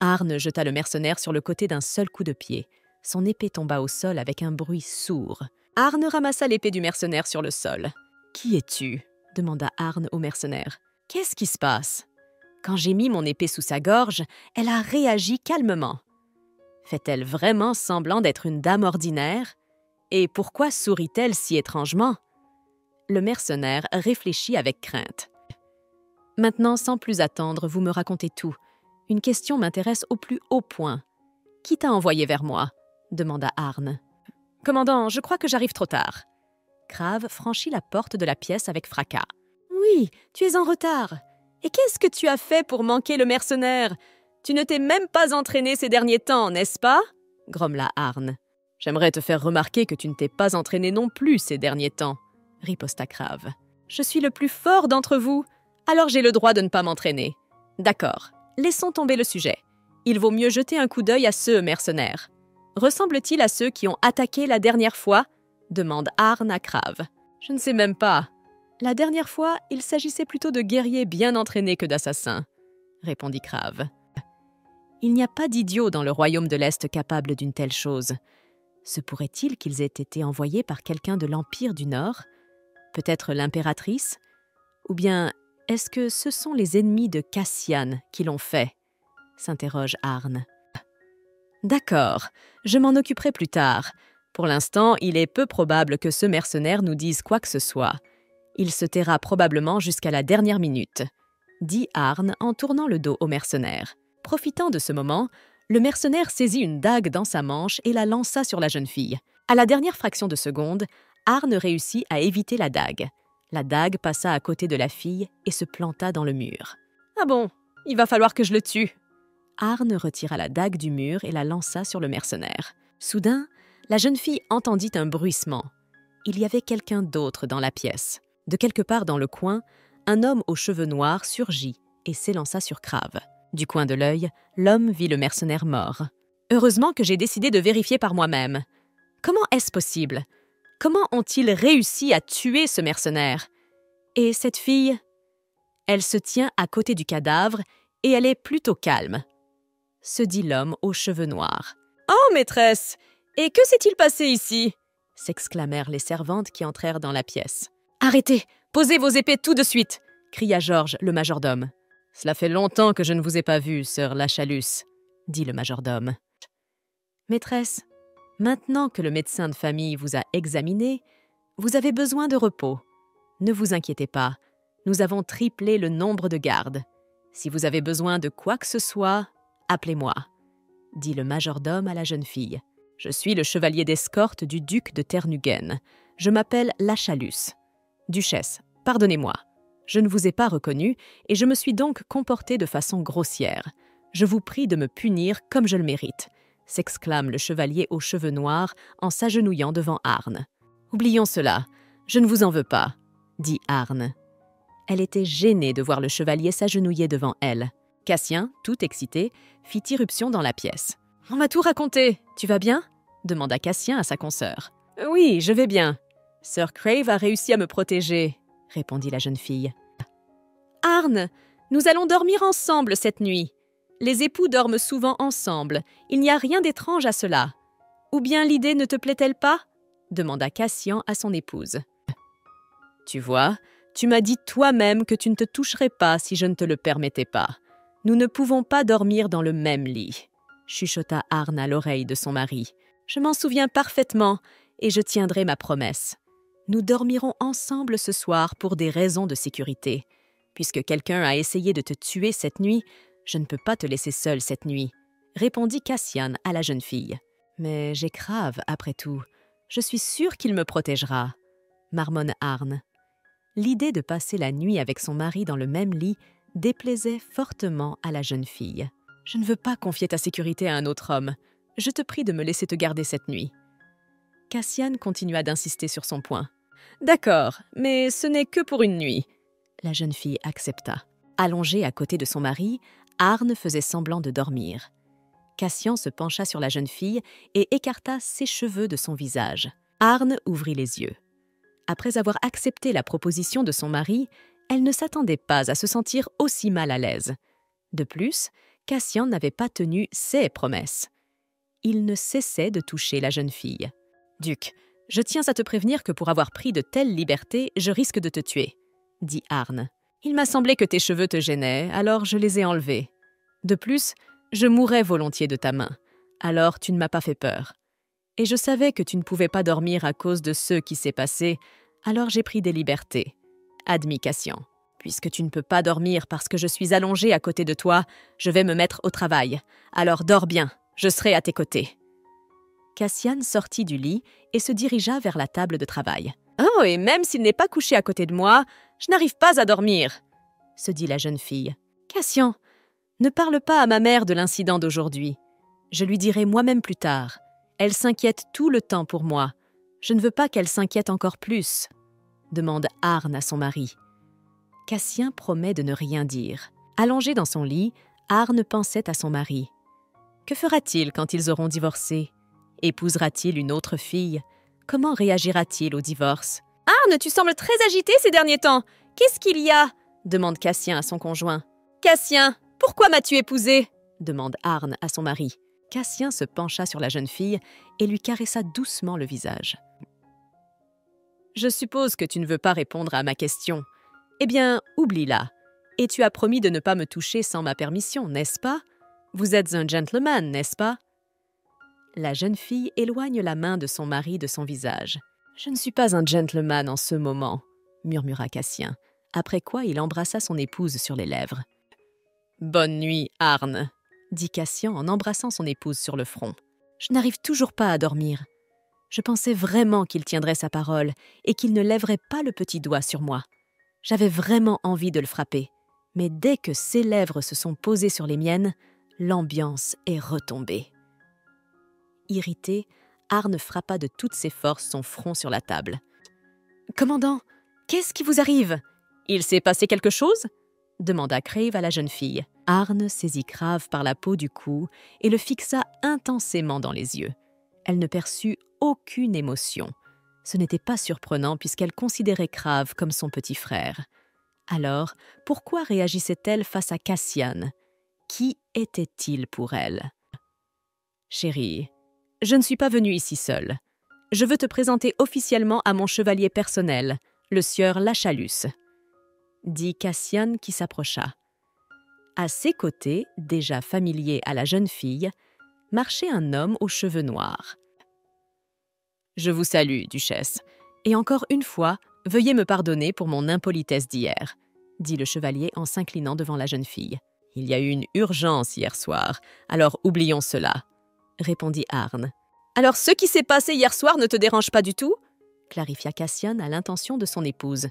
Arne jeta le mercenaire sur le côté d'un seul coup de pied. Son épée tomba au sol avec un bruit sourd. Arne ramassa l'épée du mercenaire sur le sol. « Qui es-tu » demanda Arne au mercenaire. « Qu'est-ce qui se passe ?» Quand j'ai mis mon épée sous sa gorge, elle a réagi calmement. Fait-elle vraiment semblant d'être une dame ordinaire? Et pourquoi sourit-elle si étrangement? Le mercenaire réfléchit avec crainte. « Maintenant, sans plus attendre, vous me racontez tout. Une question m'intéresse au plus haut point. Qui t'a envoyé vers moi ?» demanda Arne. « Commandant, je crois que j'arrive trop tard. » Crave franchit la porte de la pièce avec fracas. « Oui, tu es en retard. Et qu'est-ce que tu as fait pour manquer le mercenaire? Tu ne t'es même pas entraîné ces derniers temps, n'est-ce pas ?» grommela Arne. « J'aimerais te faire remarquer que tu ne t'es pas entraîné non plus ces derniers temps, » riposta Crave. « Je suis le plus fort d'entre vous, alors j'ai le droit de ne pas m'entraîner. D'accord, laissons tomber le sujet. Il vaut mieux jeter un coup d'œil à ceux mercenaires. Ressemble-t-il à ceux qui ont attaqué la dernière fois ?» demande Arne à Crave. « Je ne sais même pas. La dernière fois, il s'agissait plutôt de guerriers bien entraînés que d'assassins, » répondit Crave. « Il n'y a pas d'idiots dans le royaume de l'Est capable d'une telle chose. Se pourrait-il qu'ils aient été envoyés par quelqu'un de l'Empire du Nord? Peut-être l'impératrice? Ou bien est-ce que ce sont les ennemis de Cassian qui l'ont fait ?» s'interroge Arne. « D'accord, je m'en occuperai plus tard. Pour l'instant, il est peu probable que ce mercenaire nous dise quoi que ce soit. Il se taira probablement jusqu'à la dernière minute, » dit Arne en tournant le dos au mercenaire. Profitant de ce moment, le mercenaire saisit une dague dans sa manche et la lança sur la jeune fille. À la dernière fraction de seconde, Arne réussit à éviter la dague. La dague passa à côté de la fille et se planta dans le mur. « Ah bon, il va falloir que je le tue !» Arne retira la dague du mur et la lança sur le mercenaire. Soudain, la jeune fille entendit un bruissement. Il y avait quelqu'un d'autre dans la pièce. De quelque part dans le coin, un homme aux cheveux noirs surgit et s'élança sur Crave. Du coin de l'œil, l'homme vit le mercenaire mort. « Heureusement que j'ai décidé de vérifier par moi-même. Comment est-ce possible? Comment ont-ils réussi à tuer ce mercenaire? Et cette fille? Elle se tient à côté du cadavre et elle est plutôt calme, » se dit l'homme aux cheveux noirs. « Oh, maîtresse! Et que s'est-il passé ici ?» s'exclamèrent les servantes qui entrèrent dans la pièce. « Arrêtez! Posez vos épées tout de suite !» cria Georges, le majordome. « Cela fait longtemps que je ne vous ai pas vue, sœur Lachalus, » dit le majordome. « Maîtresse, maintenant que le médecin de famille vous a examiné, vous avez besoin de repos. Ne vous inquiétez pas, nous avons triplé le nombre de gardes. Si vous avez besoin de quoi que ce soit, appelez-moi, » dit le majordome à la jeune fille. « Je suis le chevalier d'escorte du duc de Ternugen. Je m'appelle Lachalus. Duchesse, pardonnez-moi. Je ne vous ai pas reconnue et je me suis donc comportée de façon grossière. Je vous prie de me punir comme je le mérite, » s'exclame le chevalier aux cheveux noirs en s'agenouillant devant Arne. « Oublions cela, je ne vous en veux pas, » dit Arne. Elle était gênée de voir le chevalier s'agenouiller devant elle. Cassien, tout excité, fit irruption dans la pièce. « On m'a tout raconté, tu vas bien ?» demanda Cassien à sa consoeur. « Oui, je vais bien. Sir Crave a réussi à me protéger, » répondit la jeune fille. « Arne, nous allons dormir ensemble cette nuit. Les époux dorment souvent ensemble. Il n'y a rien d'étrange à cela. Ou bien l'idée ne te plaît-elle pas ?» demanda Cassien à son épouse. « Tu vois, tu m'as dit toi-même que tu ne te toucherais pas si je ne te le permettais pas. Nous ne pouvons pas dormir dans le même lit, » chuchota Arne à l'oreille de son mari. « Je m'en souviens parfaitement et je tiendrai ma promesse. Nous dormirons ensemble ce soir pour des raisons de sécurité. Puisque quelqu'un a essayé de te tuer cette nuit, je ne peux pas te laisser seule cette nuit, » répondit Cassian à la jeune fille. « Mais j'ai Crave, après tout. Je suis sûre qu'il me protégera, » marmonne Arne. L'idée de passer la nuit avec son mari dans le même lit déplaisait fortement à la jeune fille. « Je ne veux pas confier ta sécurité à un autre homme. Je te prie de me laisser te garder cette nuit. » Cassian continua d'insister sur son point. « D'accord, mais ce n'est que pour une nuit. » La jeune fille accepta. Allongée à côté de son mari, Arne faisait semblant de dormir. Cassian se pencha sur la jeune fille et écarta ses cheveux de son visage. Arne ouvrit les yeux. Après avoir accepté la proposition de son mari, elle ne s'attendait pas à se sentir aussi mal à l'aise. De plus, Cassian n'avait pas tenu ses promesses. Il ne cessait de toucher la jeune fille. « Duc, je tiens à te prévenir que pour avoir pris de telles libertés, je risque de te tuer, » dit Arn. « Il m'a semblé que tes cheveux te gênaient, alors je les ai enlevés. De plus, je mourrais volontiers de ta main, alors tu ne m'as pas fait peur. Et je savais que tu ne pouvais pas dormir à cause de ce qui s'est passé, alors j'ai pris des libertés, » admit Cassian. « Puisque tu ne peux pas dormir parce que je suis allongé à côté de toi, je vais me mettre au travail. Alors dors bien, je serai à tes côtés. » Cassian sortit du lit et se dirigea vers la table de travail. « Oh, et même s'il n'est pas couché à côté de moi, je n'arrive pas à dormir, » se dit la jeune fille. « Cassian, ne parle pas à ma mère de l'incident d'aujourd'hui. Je lui dirai moi-même plus tard. Elle s'inquiète tout le temps pour moi. Je ne veux pas qu'elle s'inquiète encore plus, » demande Arn à son mari. Cassian promet de ne rien dire. Allongé dans son lit, Arn pensait à son mari. Que fera-t-il quand ils auront divorcé? Épousera-t-il une autre fille? Comment réagira-t-il au divorce? « Arn, tu sembles très agité ces derniers temps. Qu'est-ce qu'il y a ?» demande Cassian à son conjoint. « Cassian, pourquoi m'as-tu épousé ?» demande Arn à son mari. Cassian se pencha sur la jeune fille et lui caressa doucement le visage. « Je suppose que tu ne veux pas répondre à ma question. Eh bien, oublie-la. Et tu as promis de ne pas me toucher sans ma permission, n'est-ce pas? Vous êtes un gentleman, n'est-ce pas? » La jeune fille éloigne la main de son mari de son visage. « Je ne suis pas un gentleman en ce moment, » murmura Cassian, après quoi il embrassa son épouse sur les lèvres. « Bonne nuit, Arn, » dit Cassian en embrassant son épouse sur le front. « Je n'arrive toujours pas à dormir. Je pensais vraiment qu'il tiendrait sa parole et qu'il ne lèverait pas le petit doigt sur moi. J'avais vraiment envie de le frapper, mais dès que ses lèvres se sont posées sur les miennes, l'ambiance est retombée. » Irrité, Arn frappa de toutes ses forces son front sur la table. « Commandant, qu'est-ce qui vous arrive? Il s'est passé quelque chose ?» demanda Crave à la jeune fille. Arn saisit Crave par la peau du cou et le fixa intensément dans les yeux. Elle ne perçut aucune émotion. Ce n'était pas surprenant puisqu'elle considérait Crave comme son petit frère. Alors, pourquoi réagissait-elle face à Cassian? Qui était-il pour elle? « Chérie, je ne suis pas venue ici seule. Je veux te présenter officiellement à mon chevalier personnel, le sieur Lachalus, » dit Cassian qui s'approcha. À ses côtés, déjà familier à la jeune fille, marchait un homme aux cheveux noirs. « Je vous salue, duchesse, et encore une fois, veuillez me pardonner pour mon impolitesse d'hier, » dit le chevalier en s'inclinant devant la jeune fille. « Il y a eu une urgence hier soir, alors oublions cela, » répondit Arn. « Alors ce qui s'est passé hier soir ne te dérange pas du tout ?» clarifia Cassian à l'intention de son épouse.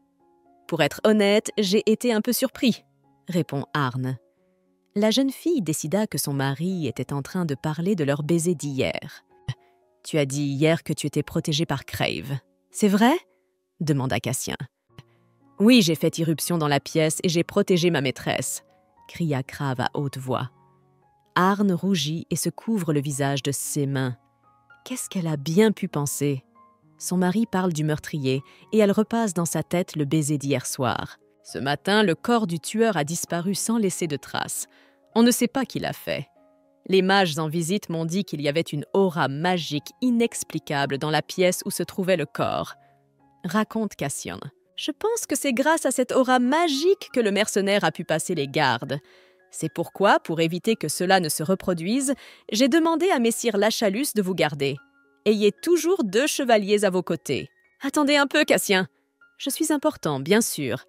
« Pour être honnête, j'ai été un peu surpris, » répond Arn. La jeune fille décida que son mari était en train de parler de leur baiser d'hier. « Tu as dit hier que tu étais protégée par Crave. C'est vrai ?» demanda Cassian. « Oui, j'ai fait irruption dans la pièce et j'ai protégé ma maîtresse, » cria Crave à haute voix. Arn rougit et se couvre le visage de ses mains. Qu'est-ce qu'elle a bien pu penser? Son mari parle du meurtrier et elle repasse dans sa tête le baiser d'hier soir. Ce matin, le corps du tueur a disparu sans laisser de traces. On ne sait pas qui l'a fait. Les mages en visite m'ont dit qu'il y avait une aura magique inexplicable dans la pièce où se trouvait le corps. Raconte Cassian. Je pense que c'est grâce à cette aura magique que le mercenaire a pu passer les gardes. C'est pourquoi, pour éviter que cela ne se reproduise, j'ai demandé à messire Lachalus de vous garder. Ayez toujours 2 chevaliers à vos côtés. Attendez un peu, Cassian. Je suis important, bien sûr,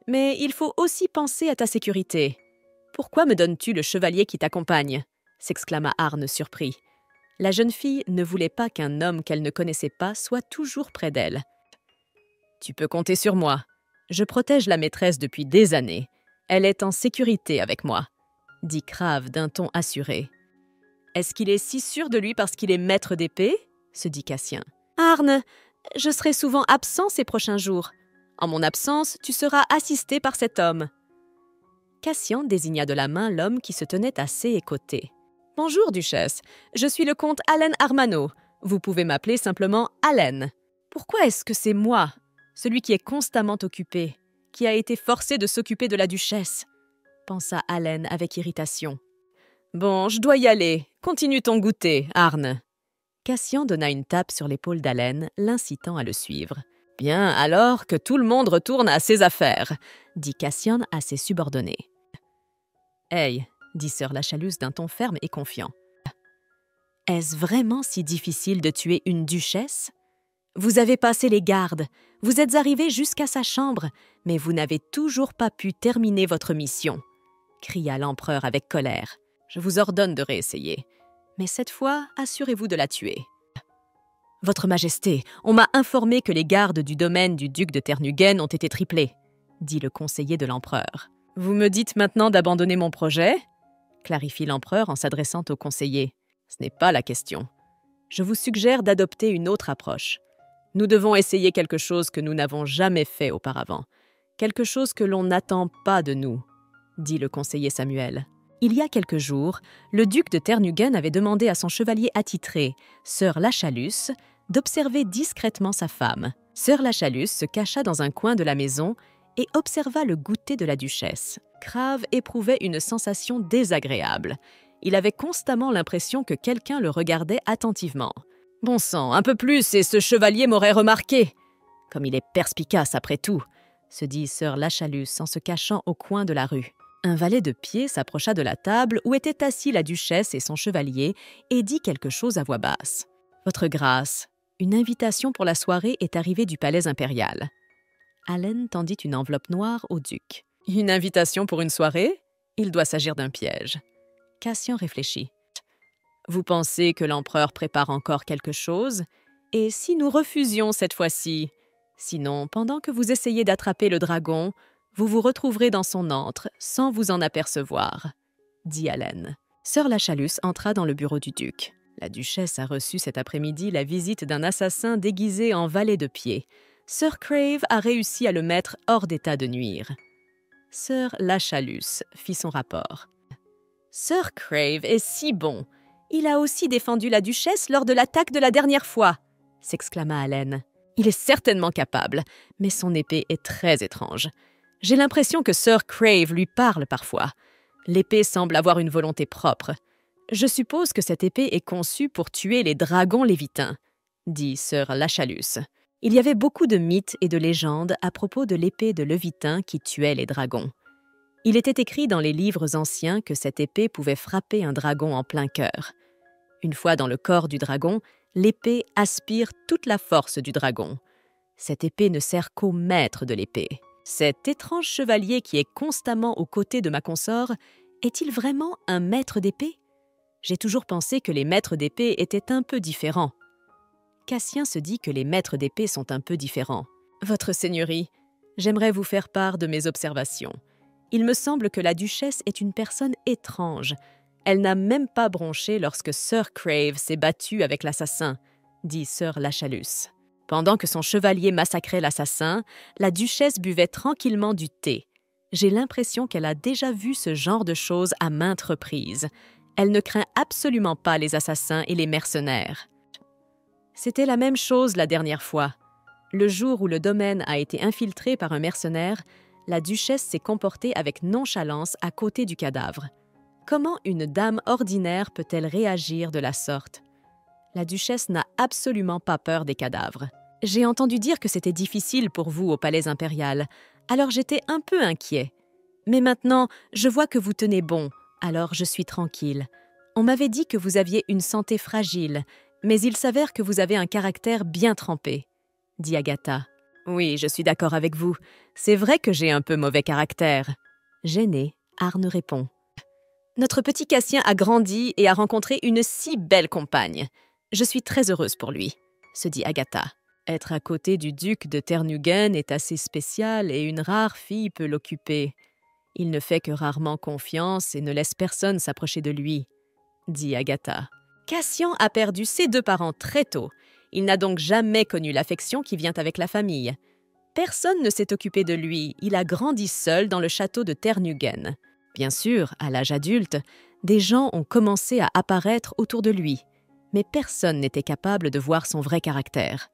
mais il faut aussi penser à ta sécurité. Pourquoi me donnes-tu le chevalier qui t'accompagne ? S'exclama Arn surpris. La jeune fille ne voulait pas qu'un homme qu'elle ne connaissait pas soit toujours près d'elle. Tu peux compter sur moi. Je protège la maîtresse depuis des années. Elle est en sécurité avec moi, dit Crave d'un ton assuré. Est-ce qu'il est si sûr de lui parce qu'il est maître d'épée ? Se dit Cassian. Arn, je serai souvent absent ces prochains jours. En mon absence, tu seras assisté par cet homme. Cassian désigna de la main l'homme qui se tenait à ses côtés. Bonjour, duchesse. Je suis le comte Allen Armano. Vous pouvez m'appeler simplement Allen. Pourquoi est-ce que c'est moi, celui qui est constamment occupé, qui a été forcé de s'occuper de la duchesse ? Pensa Allen avec irritation. Bon, je dois y aller. Continue ton goûter, Arne. Cassian donna une tape sur l'épaule d'Haleine, l'incitant à le suivre. Bien, alors que tout le monde retourne à ses affaires, dit Cassian à ses subordonnés. Hey, dit sœur Lachaluce d'un ton ferme et confiant. Est-ce vraiment si difficile de tuer une duchesse? Vous avez passé les gardes, vous êtes arrivé jusqu'à sa chambre, mais vous n'avez toujours pas pu terminer votre mission, cria l'empereur avec colère. Je vous ordonne de réessayer, mais cette fois, assurez-vous de la tuer. Votre Majesté, on m'a informé que les gardes du domaine du duc de Ternugen ont été triplés, dit le conseiller de l'empereur. Vous me dites maintenant d'abandonner mon projet? Clarifie l'empereur en s'adressant au conseiller. Ce n'est pas la question. Je vous suggère d'adopter une autre approche. Nous devons essayer quelque chose que nous n'avons jamais fait auparavant. Quelque chose que l'on n'attend pas de nous, dit le conseiller Samuel. Il y a quelques jours, le duc de Ternugen avait demandé à son chevalier attitré, sœur Lachaluce, d'observer discrètement sa femme. Sœur Lachaluce se cacha dans un coin de la maison et observa le goûter de la duchesse. Crave éprouvait une sensation désagréable. Il avait constamment l'impression que quelqu'un le regardait attentivement. « Bon sang, un peu plus et ce chevalier m'aurait remarqué !»« Comme il est perspicace après tout !» se dit sœur Lachaluce en se cachant au coin de la rue. Un valet de pied s'approcha de la table où étaient assis la duchesse et son chevalier et dit quelque chose à voix basse. « Votre grâce, une invitation pour la soirée est arrivée du palais impérial. » Haleine tendit une enveloppe noire au duc. « Une invitation pour une soirée? Il doit s'agir d'un piège. » Cassian réfléchit. « Vous pensez que l'empereur prépare encore quelque chose? Et si nous refusions cette fois-ci? Sinon, pendant que vous essayez d'attraper le dragon, vous vous retrouverez dans son antre sans vous en apercevoir, » dit Haleine. Sœur Lachaluce entra dans le bureau du duc. La duchesse a reçu cet après-midi la visite d'un assassin déguisé en valet de pied. Sir Crave a réussi à le mettre hors d'état de nuire. Sœur Lachaluce fit son rapport. « Sir Crave est si bon. Il a aussi défendu la duchesse lors de l'attaque de la dernière fois, » s'exclama Haleine. « Il est certainement capable, mais son épée est très étrange. J'ai l'impression que Sir Crave lui parle parfois. L'épée semble avoir une volonté propre. Je suppose que cette épée est conçue pour tuer les dragons lévitains, » dit sœur Lachaluce. Il y avait beaucoup de mythes et de légendes à propos de l'épée de Levitin qui tuait les dragons. Il était écrit dans les livres anciens que cette épée pouvait frapper un dragon en plein cœur. Une fois dans le corps du dragon, l'épée aspire toute la force du dragon. Cette épée ne sert qu'au maître de l'épée. Cet étrange chevalier qui est constamment aux côtés de ma consort, est-il vraiment un maître d'épée? J'ai toujours pensé que les maîtres d'épée étaient un peu différents. Cassien se dit que les maîtres d'épée sont un peu différents. Votre Seigneurie, j'aimerais vous faire part de mes observations. Il me semble que la duchesse est une personne étrange. Elle n'a même pas bronché lorsque Sir Crave s'est battu avec l'assassin, dit sœur Lachaluce. Pendant que son chevalier massacrait l'assassin, la duchesse buvait tranquillement du thé. J'ai l'impression qu'elle a déjà vu ce genre de choses à maintes reprises. Elle ne craint absolument pas les assassins et les mercenaires. C'était la même chose la dernière fois. Le jour où le domaine a été infiltré par un mercenaire, la duchesse s'est comportée avec nonchalance à côté du cadavre. Comment une dame ordinaire peut-elle réagir de la sorte? La duchesse n'a absolument pas peur des cadavres. J'ai entendu dire que c'était difficile pour vous au palais impérial, alors j'étais un peu inquiet. Mais maintenant, je vois que vous tenez bon, alors je suis tranquille. On m'avait dit que vous aviez une santé fragile, mais il s'avère que vous avez un caractère bien trempé, dit Agatha. Oui, je suis d'accord avec vous. C'est vrai que j'ai un peu mauvais caractère. Gêné, Arne répond. Notre petit Cassien a grandi et a rencontré une si belle compagne. Je suis très heureuse pour lui, se dit Agatha. Être à côté du duc de Ternugen est assez spécial et une rare fille peut l'occuper. Il ne fait que rarement confiance et ne laisse personne s'approcher de lui, dit Agatha. Cassian a perdu ses deux parents très tôt. Il n'a donc jamais connu l'affection qui vient avec la famille. Personne ne s'est occupé de lui. Il a grandi seul dans le château de Ternugen. Bien sûr, à l'âge adulte, des gens ont commencé à apparaître autour de lui, mais personne n'était capable de voir son vrai caractère.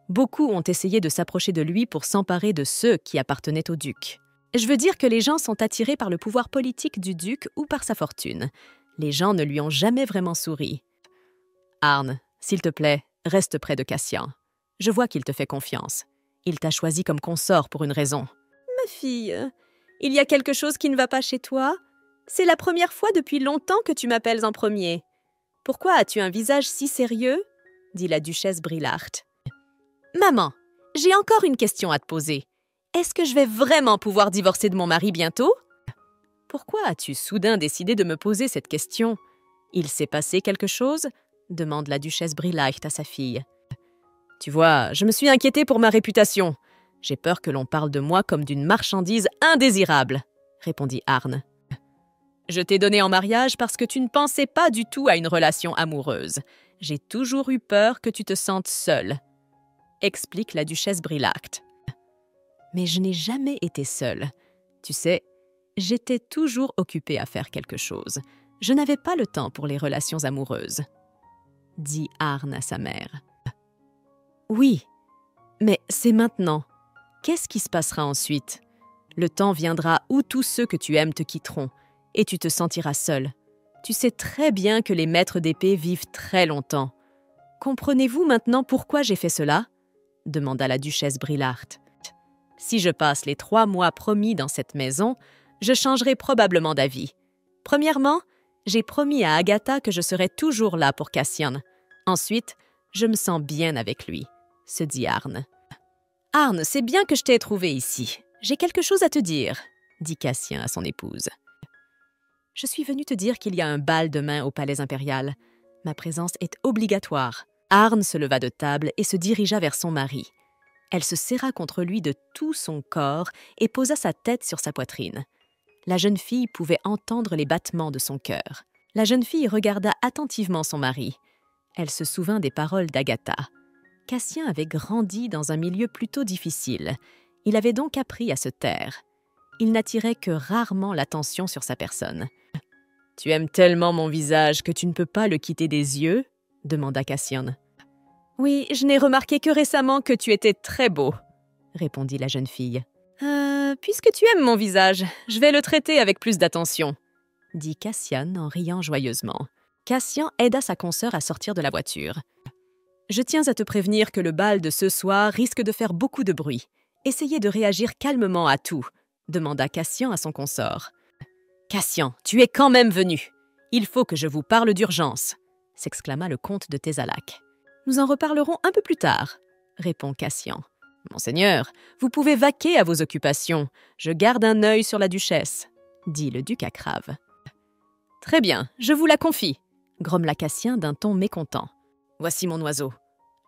Beaucoup ont essayé de s'approcher de lui pour s'emparer de ceux qui appartenaient au duc. Je veux dire que les gens sont attirés par le pouvoir politique du duc ou par sa fortune. Les gens ne lui ont jamais vraiment souri. « Arn, s'il te plaît, reste près de Cassian. Je vois qu'il te fait confiance. Il t'a choisi comme consort pour une raison. »« Ma fille, il y a quelque chose qui ne va pas chez toi? C'est la première fois depuis longtemps que tu m'appelles en premier. Pourquoi as-tu un visage si sérieux ?» dit la duchesse Brillart. « Maman, j'ai encore une question à te poser. Est-ce que je vais vraiment pouvoir divorcer de mon mari bientôt? » « Pourquoi as-tu soudain décidé de me poser cette question? Il s'est passé quelque chose ?» demande la duchesse Brillart à sa fille. « Tu vois, je me suis inquiétée pour ma réputation. J'ai peur que l'on parle de moi comme d'une marchandise indésirable, » répondit Arn. « Je t'ai donné en mariage parce que tu ne pensais pas du tout à une relation amoureuse. J'ai toujours eu peur que tu te sentes seule, » explique la duchesse Brillart. « Mais je n'ai jamais été seule. Tu sais, j'étais toujours occupée à faire quelque chose. Je n'avais pas le temps pour les relations amoureuses, » dit Arn à sa mère. « Oui, mais c'est maintenant. Qu'est-ce qui se passera ensuite? Le temps viendra où tous ceux que tu aimes te quitteront et tu te sentiras seule. Tu sais très bien que les maîtres d'épée vivent très longtemps. Comprenez-vous maintenant pourquoi j'ai fait cela? » demanda la duchesse Brillart. « Si je passe les 3 mois promis dans cette maison, je changerai probablement d'avis. Premièrement, j'ai promis à Agatha que je serais toujours là pour Cassian. Ensuite, je me sens bien avec lui, » se dit Arn. « Arn, c'est bien que je t'ai trouvé ici. J'ai quelque chose à te dire, » dit Cassian à son épouse. « Je suis venue te dire qu'il y a un bal demain au palais impérial. Ma présence est obligatoire. » Arn se leva de table et se dirigea vers son mari. Elle se serra contre lui de tout son corps et posa sa tête sur sa poitrine. La jeune fille pouvait entendre les battements de son cœur. La jeune fille regarda attentivement son mari. Elle se souvint des paroles d'Agatha. Cassian avait grandi dans un milieu plutôt difficile. Il avait donc appris à se taire. Il n'attirait que rarement l'attention sur sa personne. « Tu aimes tellement mon visage que tu ne peux pas le quitter des yeux ?» demanda Cassian. « Oui, je n'ai remarqué que récemment que tu étais très beau, » répondit la jeune fille. « Puisque tu aimes mon visage, je vais le traiter avec plus d'attention, » dit Cassian en riant joyeusement. Cassian aida sa consoeur à sortir de la voiture. « Je tiens à te prévenir que le bal de ce soir risque de faire beaucoup de bruit. Essayez de réagir calmement à tout, » demanda Cassian à son consort. « Cassian, tu es quand même venu. Il faut que je vous parle d'urgence, » s'exclama le comte de Thésalac. « Nous en reparlerons un peu plus tard, » répond Cassian. « Monseigneur, vous pouvez vaquer à vos occupations. Je garde un œil sur la duchesse, » dit le duc à Crave. « Très bien, je vous la confie, » grommela Cassian d'un ton mécontent. « Voici mon oiseau. »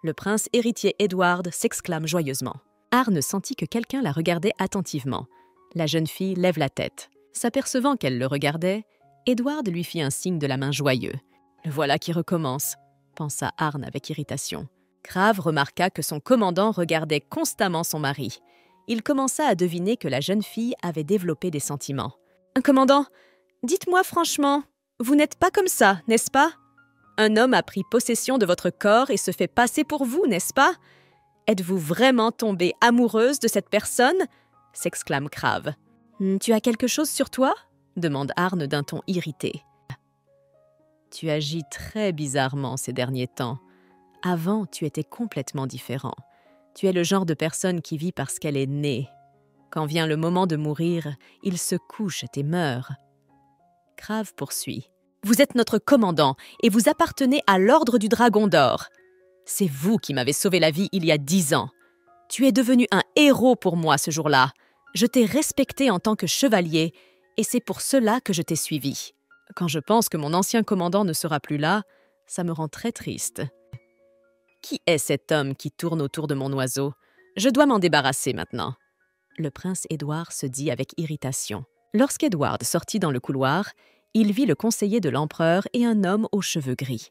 Le prince héritier Édouard s'exclame joyeusement. Arn sentit que quelqu'un la regardait attentivement. La jeune fille lève la tête. S'apercevant qu'elle le regardait, Édouard lui fit un signe de la main joyeux. « Le voilà qui recommence, » pensa Arn avec irritation. Crave remarqua que son commandant regardait constamment son mari. Il commença à deviner que la jeune fille avait développé des sentiments. « Commandant, dites-moi franchement, vous n'êtes pas comme ça, n'est-ce pas? Un homme a pris possession de votre corps et se fait passer pour vous, n'est-ce pas? Êtes-vous vraiment tombée amoureuse de cette personne ?» s'exclame Crave. « Tu as quelque chose sur toi ?» demande Arn d'un ton irrité. « Tu agis très bizarrement ces derniers temps. Avant, tu étais complètement différent. Tu es le genre de personne qui vit parce qu'elle est née. Quand vient le moment de mourir, il se couche et meurt. » Crave poursuit. « Vous êtes notre commandant et vous appartenez à l'ordre du Dragon d'Or. C'est vous qui m'avez sauvé la vie il y a 10 ans. Tu es devenu un héros pour moi ce jour-là. Je t'ai respecté en tant que chevalier et c'est pour cela que je t'ai suivi. Quand je pense que mon ancien commandant ne sera plus là, ça me rend très triste. Qui est cet homme qui tourne autour de mon oiseau? Je dois m'en débarrasser maintenant. » Le prince Édouard se dit avec irritation. Lorsqu'Édouard sortit dans le couloir, il vit le conseiller de l'empereur et un homme aux cheveux gris.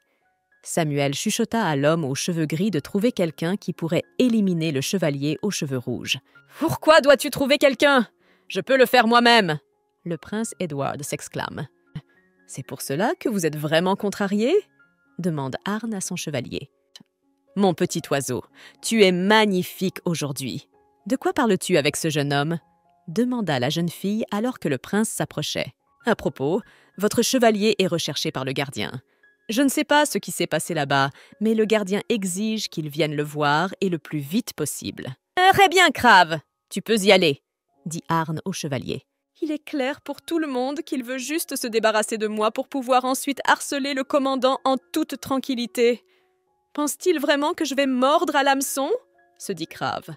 Samuel chuchota à l'homme aux cheveux gris de trouver quelqu'un qui pourrait éliminer le chevalier aux cheveux rouges. « Pourquoi dois-tu trouver quelqu'un? Je peux le faire moi-même !» Le prince Édouard s'exclame. « C'est pour cela que vous êtes vraiment contrarié ?» demande Arn à son chevalier. « Mon petit oiseau, tu es magnifique aujourd'hui. De quoi parles-tu avec ce jeune homme ?» demanda la jeune fille alors que le prince s'approchait. À propos, votre chevalier est recherché par le gardien. Je ne sais pas ce qui s'est passé là-bas, mais le gardien exige qu'il vienne le voir et le plus vite possible. « Très bien, Crave, tu peux y aller », dit Arn au chevalier. « Il est clair pour tout le monde qu'il veut juste se débarrasser de moi pour pouvoir ensuite harceler le commandant en toute tranquillité. Pense-t-il vraiment que je vais mordre à l'hameçon ?» se dit Crave.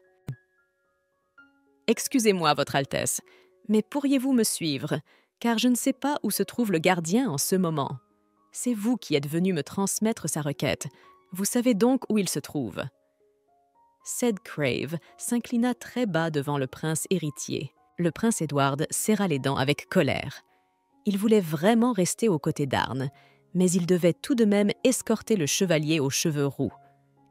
« Excusez-moi, Votre Altesse, mais pourriez-vous me suivre, car je ne sais pas où se trouve le gardien en ce moment. C'est vous qui êtes venu me transmettre sa requête. Vous savez donc où il se trouve. » Ced Crave s'inclina très bas devant le prince héritier. Le prince Edward serra les dents avec colère. Il voulait vraiment rester aux côtés d'Arn, mais il devait tout de même escorter le chevalier aux cheveux roux.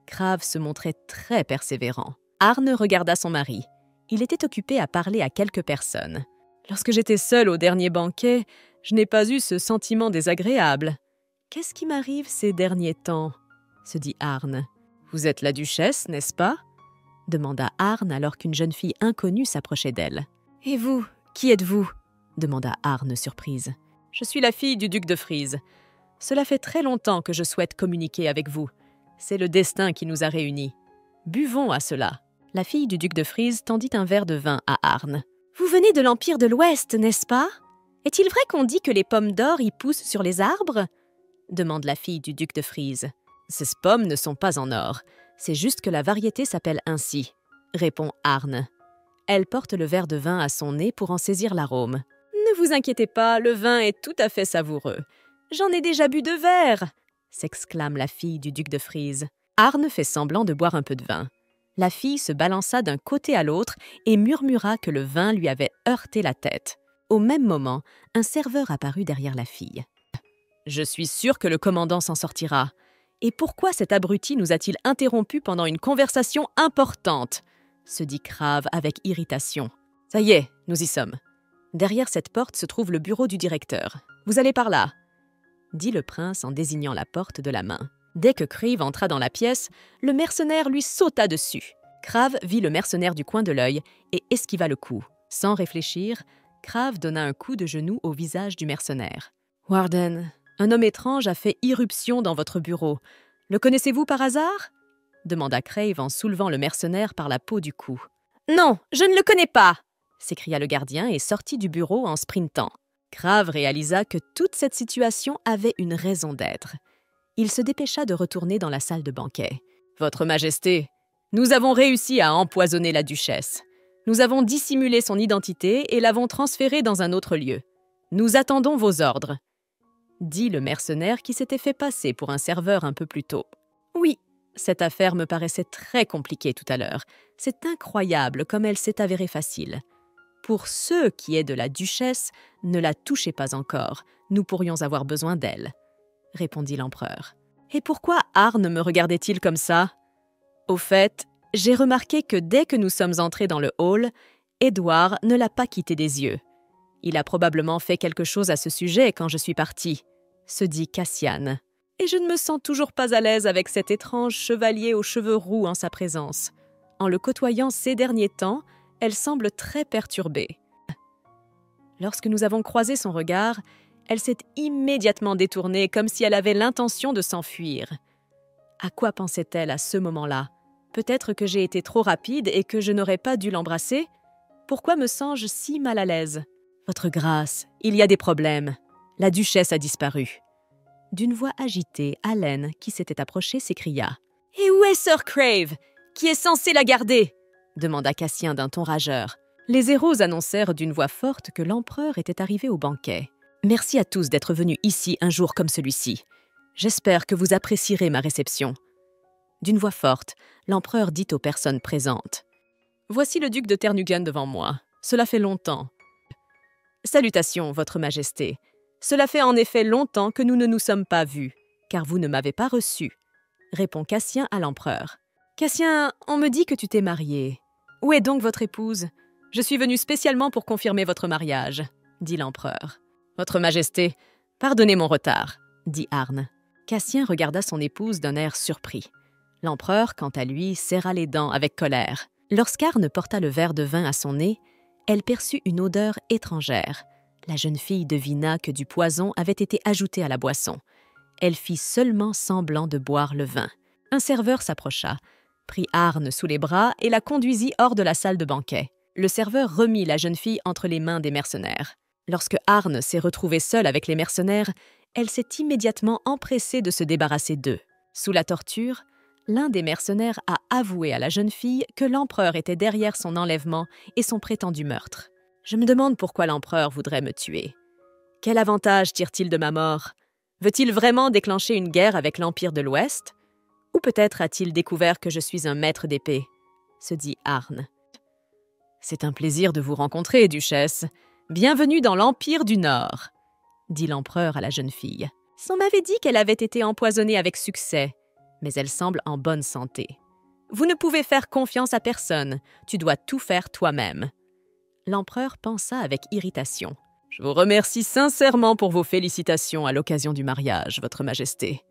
Crave se montrait très persévérant. Arn regarda son mari. Il était occupé à parler à quelques personnes. « Lorsque j'étais seule au dernier banquet, je n'ai pas eu ce sentiment désagréable. Qu'est-ce qui m'arrive ces derniers temps ?» se dit Arn. « Vous êtes la duchesse, n'est-ce pas ?» demanda Arn alors qu'une jeune fille inconnue s'approchait d'elle. « Et vous, qui êtes-vous » demanda Arn surprise. « Je suis la fille du duc de Frise. Cela fait très longtemps que je souhaite communiquer avec vous. C'est le destin qui nous a réunis. Buvons à cela. » La fille du duc de Frise tendit un verre de vin à Arn. « Vous venez de l'Empire de l'Ouest, n'est-ce pas? Est-il vrai qu'on dit que les pommes d'or y poussent sur les arbres ?» demande la fille du duc de Frise. « Ces pommes ne sont pas en or. C'est juste que la variété s'appelle ainsi, » répond Arn. Elle porte le verre de vin à son nez pour en saisir l'arôme. « Ne vous inquiétez pas, le vin est tout à fait savoureux. J'en ai déjà bu 2 verres !» s'exclame la fille du duc de Frise. Arn fait semblant de boire un peu de vin. La fille se balança d'un côté à l'autre et murmura que le vin lui avait heurté la tête. Au même moment, un serveur apparut derrière la fille. « Je suis sûre que le commandant s'en sortira. Et pourquoi cet abruti nous a-t-il interrompus pendant une conversation importante ?» se dit Crave avec irritation. « Ça y est, nous y sommes. Derrière cette porte se trouve le bureau du directeur. Vous allez par là, » dit le prince en désignant la porte de la main. Dès que Crave entra dans la pièce, le mercenaire lui sauta dessus. Crave vit le mercenaire du coin de l'œil et esquiva le coup. Sans réfléchir, Crave donna un coup de genou au visage du mercenaire. « Warden, un homme étrange a fait irruption dans votre bureau. Le connaissez-vous par hasard ?» demanda Crave en soulevant le mercenaire par la peau du cou. « Non, je ne le connais pas !» s'écria le gardien et sortit du bureau en sprintant. Crave réalisa que toute cette situation avait une raison d'être. Il se dépêcha de retourner dans la salle de banquet. « Votre Majesté, nous avons réussi à empoisonner la duchesse. Nous avons dissimulé son identité et l'avons transférée dans un autre lieu. Nous attendons vos ordres. » dit le mercenaire qui s'était fait passer pour un serveur un peu plus tôt. « Oui, cette affaire me paraissait très compliquée tout à l'heure. C'est incroyable comme elle s'est avérée facile. Pour ce qui est de la duchesse, ne la touchez pas encore. Nous pourrions avoir besoin d'elle. » répondit l'empereur. « Et pourquoi Arn me regardait-il comme ça ? Au fait, j'ai remarqué que dès que nous sommes entrés dans le hall, Édouard ne l'a pas quitté des yeux. Il a probablement fait quelque chose à ce sujet quand je suis partie, » se dit Cassian. « Et je ne me sens toujours pas à l'aise avec cet étrange chevalier aux cheveux roux en sa présence. En le côtoyant ces derniers temps, elle semble très perturbée. » Lorsque nous avons croisé son regard, elle s'est immédiatement détournée comme si elle avait l'intention de s'enfuir. À quoi pensait-elle à ce moment-là ? Peut-être que j'ai été trop rapide et que je n'aurais pas dû l'embrasser ? Pourquoi me sens-je si mal à l'aise ? Votre grâce, il y a des problèmes. La duchesse a disparu. D'une voix agitée, Haleine, qui s'était approchée, s'écria. « Et où est Sir Crave, qui est censé la garder ?» demanda Cassien d'un ton rageur. Les héros annoncèrent d'une voix forte que l'empereur était arrivé au banquet. « Merci à tous d'être venus ici un jour comme celui-ci. J'espère que vous apprécierez ma réception. » D'une voix forte, l'empereur dit aux personnes présentes. « Voici le duc de Ternugan devant moi. Cela fait longtemps. »« Salutations, votre majesté. Cela fait en effet longtemps que nous ne nous sommes pas vus, car vous ne m'avez pas reçu. » répond Cassien à l'empereur. « Cassien, on me dit que tu t'es marié. Où est donc votre épouse ? Je suis venu spécialement pour confirmer votre mariage, » dit l'empereur. « Votre majesté, pardonnez mon retard, » dit Arn. Cassien regarda son épouse d'un air surpris. L'empereur, quant à lui, serra les dents avec colère. Lorsqu'Arn porta le verre de vin à son nez, elle perçut une odeur étrangère. La jeune fille devina que du poison avait été ajouté à la boisson. Elle fit seulement semblant de boire le vin. Un serveur s'approcha, prit Arne sous les bras et la conduisit hors de la salle de banquet. Le serveur remit la jeune fille entre les mains des mercenaires. Lorsque Arne s'est retrouvée seule avec les mercenaires, elle s'est immédiatement empressée de se débarrasser d'eux. Sous la torture, l'un des mercenaires a avoué à la jeune fille que l'empereur était derrière son enlèvement et son prétendu meurtre. Je me demande pourquoi l'empereur voudrait me tuer. Quel avantage tire-t-il de ma mort? Veut-il vraiment déclencher une guerre avec l'Empire de l'Ouest? Ou peut-être a-t-il découvert que je suis un maître d'épée? Se dit Arne. C'est un plaisir de vous rencontrer, duchesse. Bienvenue dans l'Empire du Nord, dit l'empereur à la jeune fille. On m'avait dit qu'elle avait été empoisonnée avec succès, mais elle semble en bonne santé. Vous ne pouvez faire confiance à personne, tu dois tout faire toi-même. L'empereur pensa avec irritation. Je vous remercie sincèrement pour vos félicitations à l'occasion du mariage, votre majesté,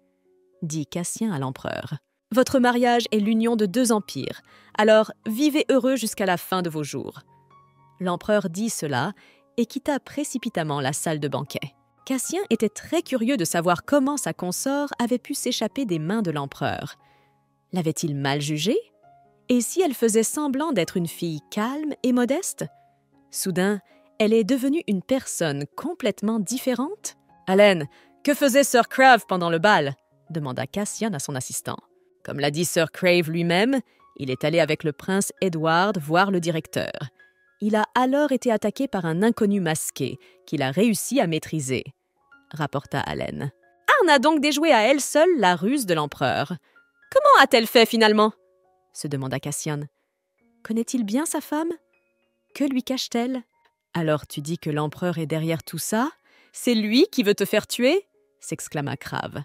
dit Cassien à l'empereur. Votre mariage est l'union de 2 empires, alors vivez heureux jusqu'à la fin de vos jours. L'empereur dit cela et quitta précipitamment la salle de banquet. Cassien était très curieux de savoir comment sa consort avait pu s'échapper des mains de l'empereur. L'avait-il mal jugée? Et si elle faisait semblant d'être une fille calme et modeste? Soudain, elle est devenue une personne complètement différente? « Haleine, que faisait Sir Crave pendant le bal ?» demanda Cassien à son assistant. Comme l'a dit Sir Crave lui-même, il est allé avec le prince Edward voir le directeur. Il a alors été attaqué par un inconnu masqué qu'il a réussi à maîtriser, rapporta Haleine. Arne a donc déjoué à elle seule la ruse de l'empereur. Comment a-t-elle fait finalement? Se demanda Cassien. Connaît-il bien sa femme? Que lui cache-t-elle? Alors tu dis que l'empereur est derrière tout ça? C'est lui qui veut te faire tuer? S'exclama Crave.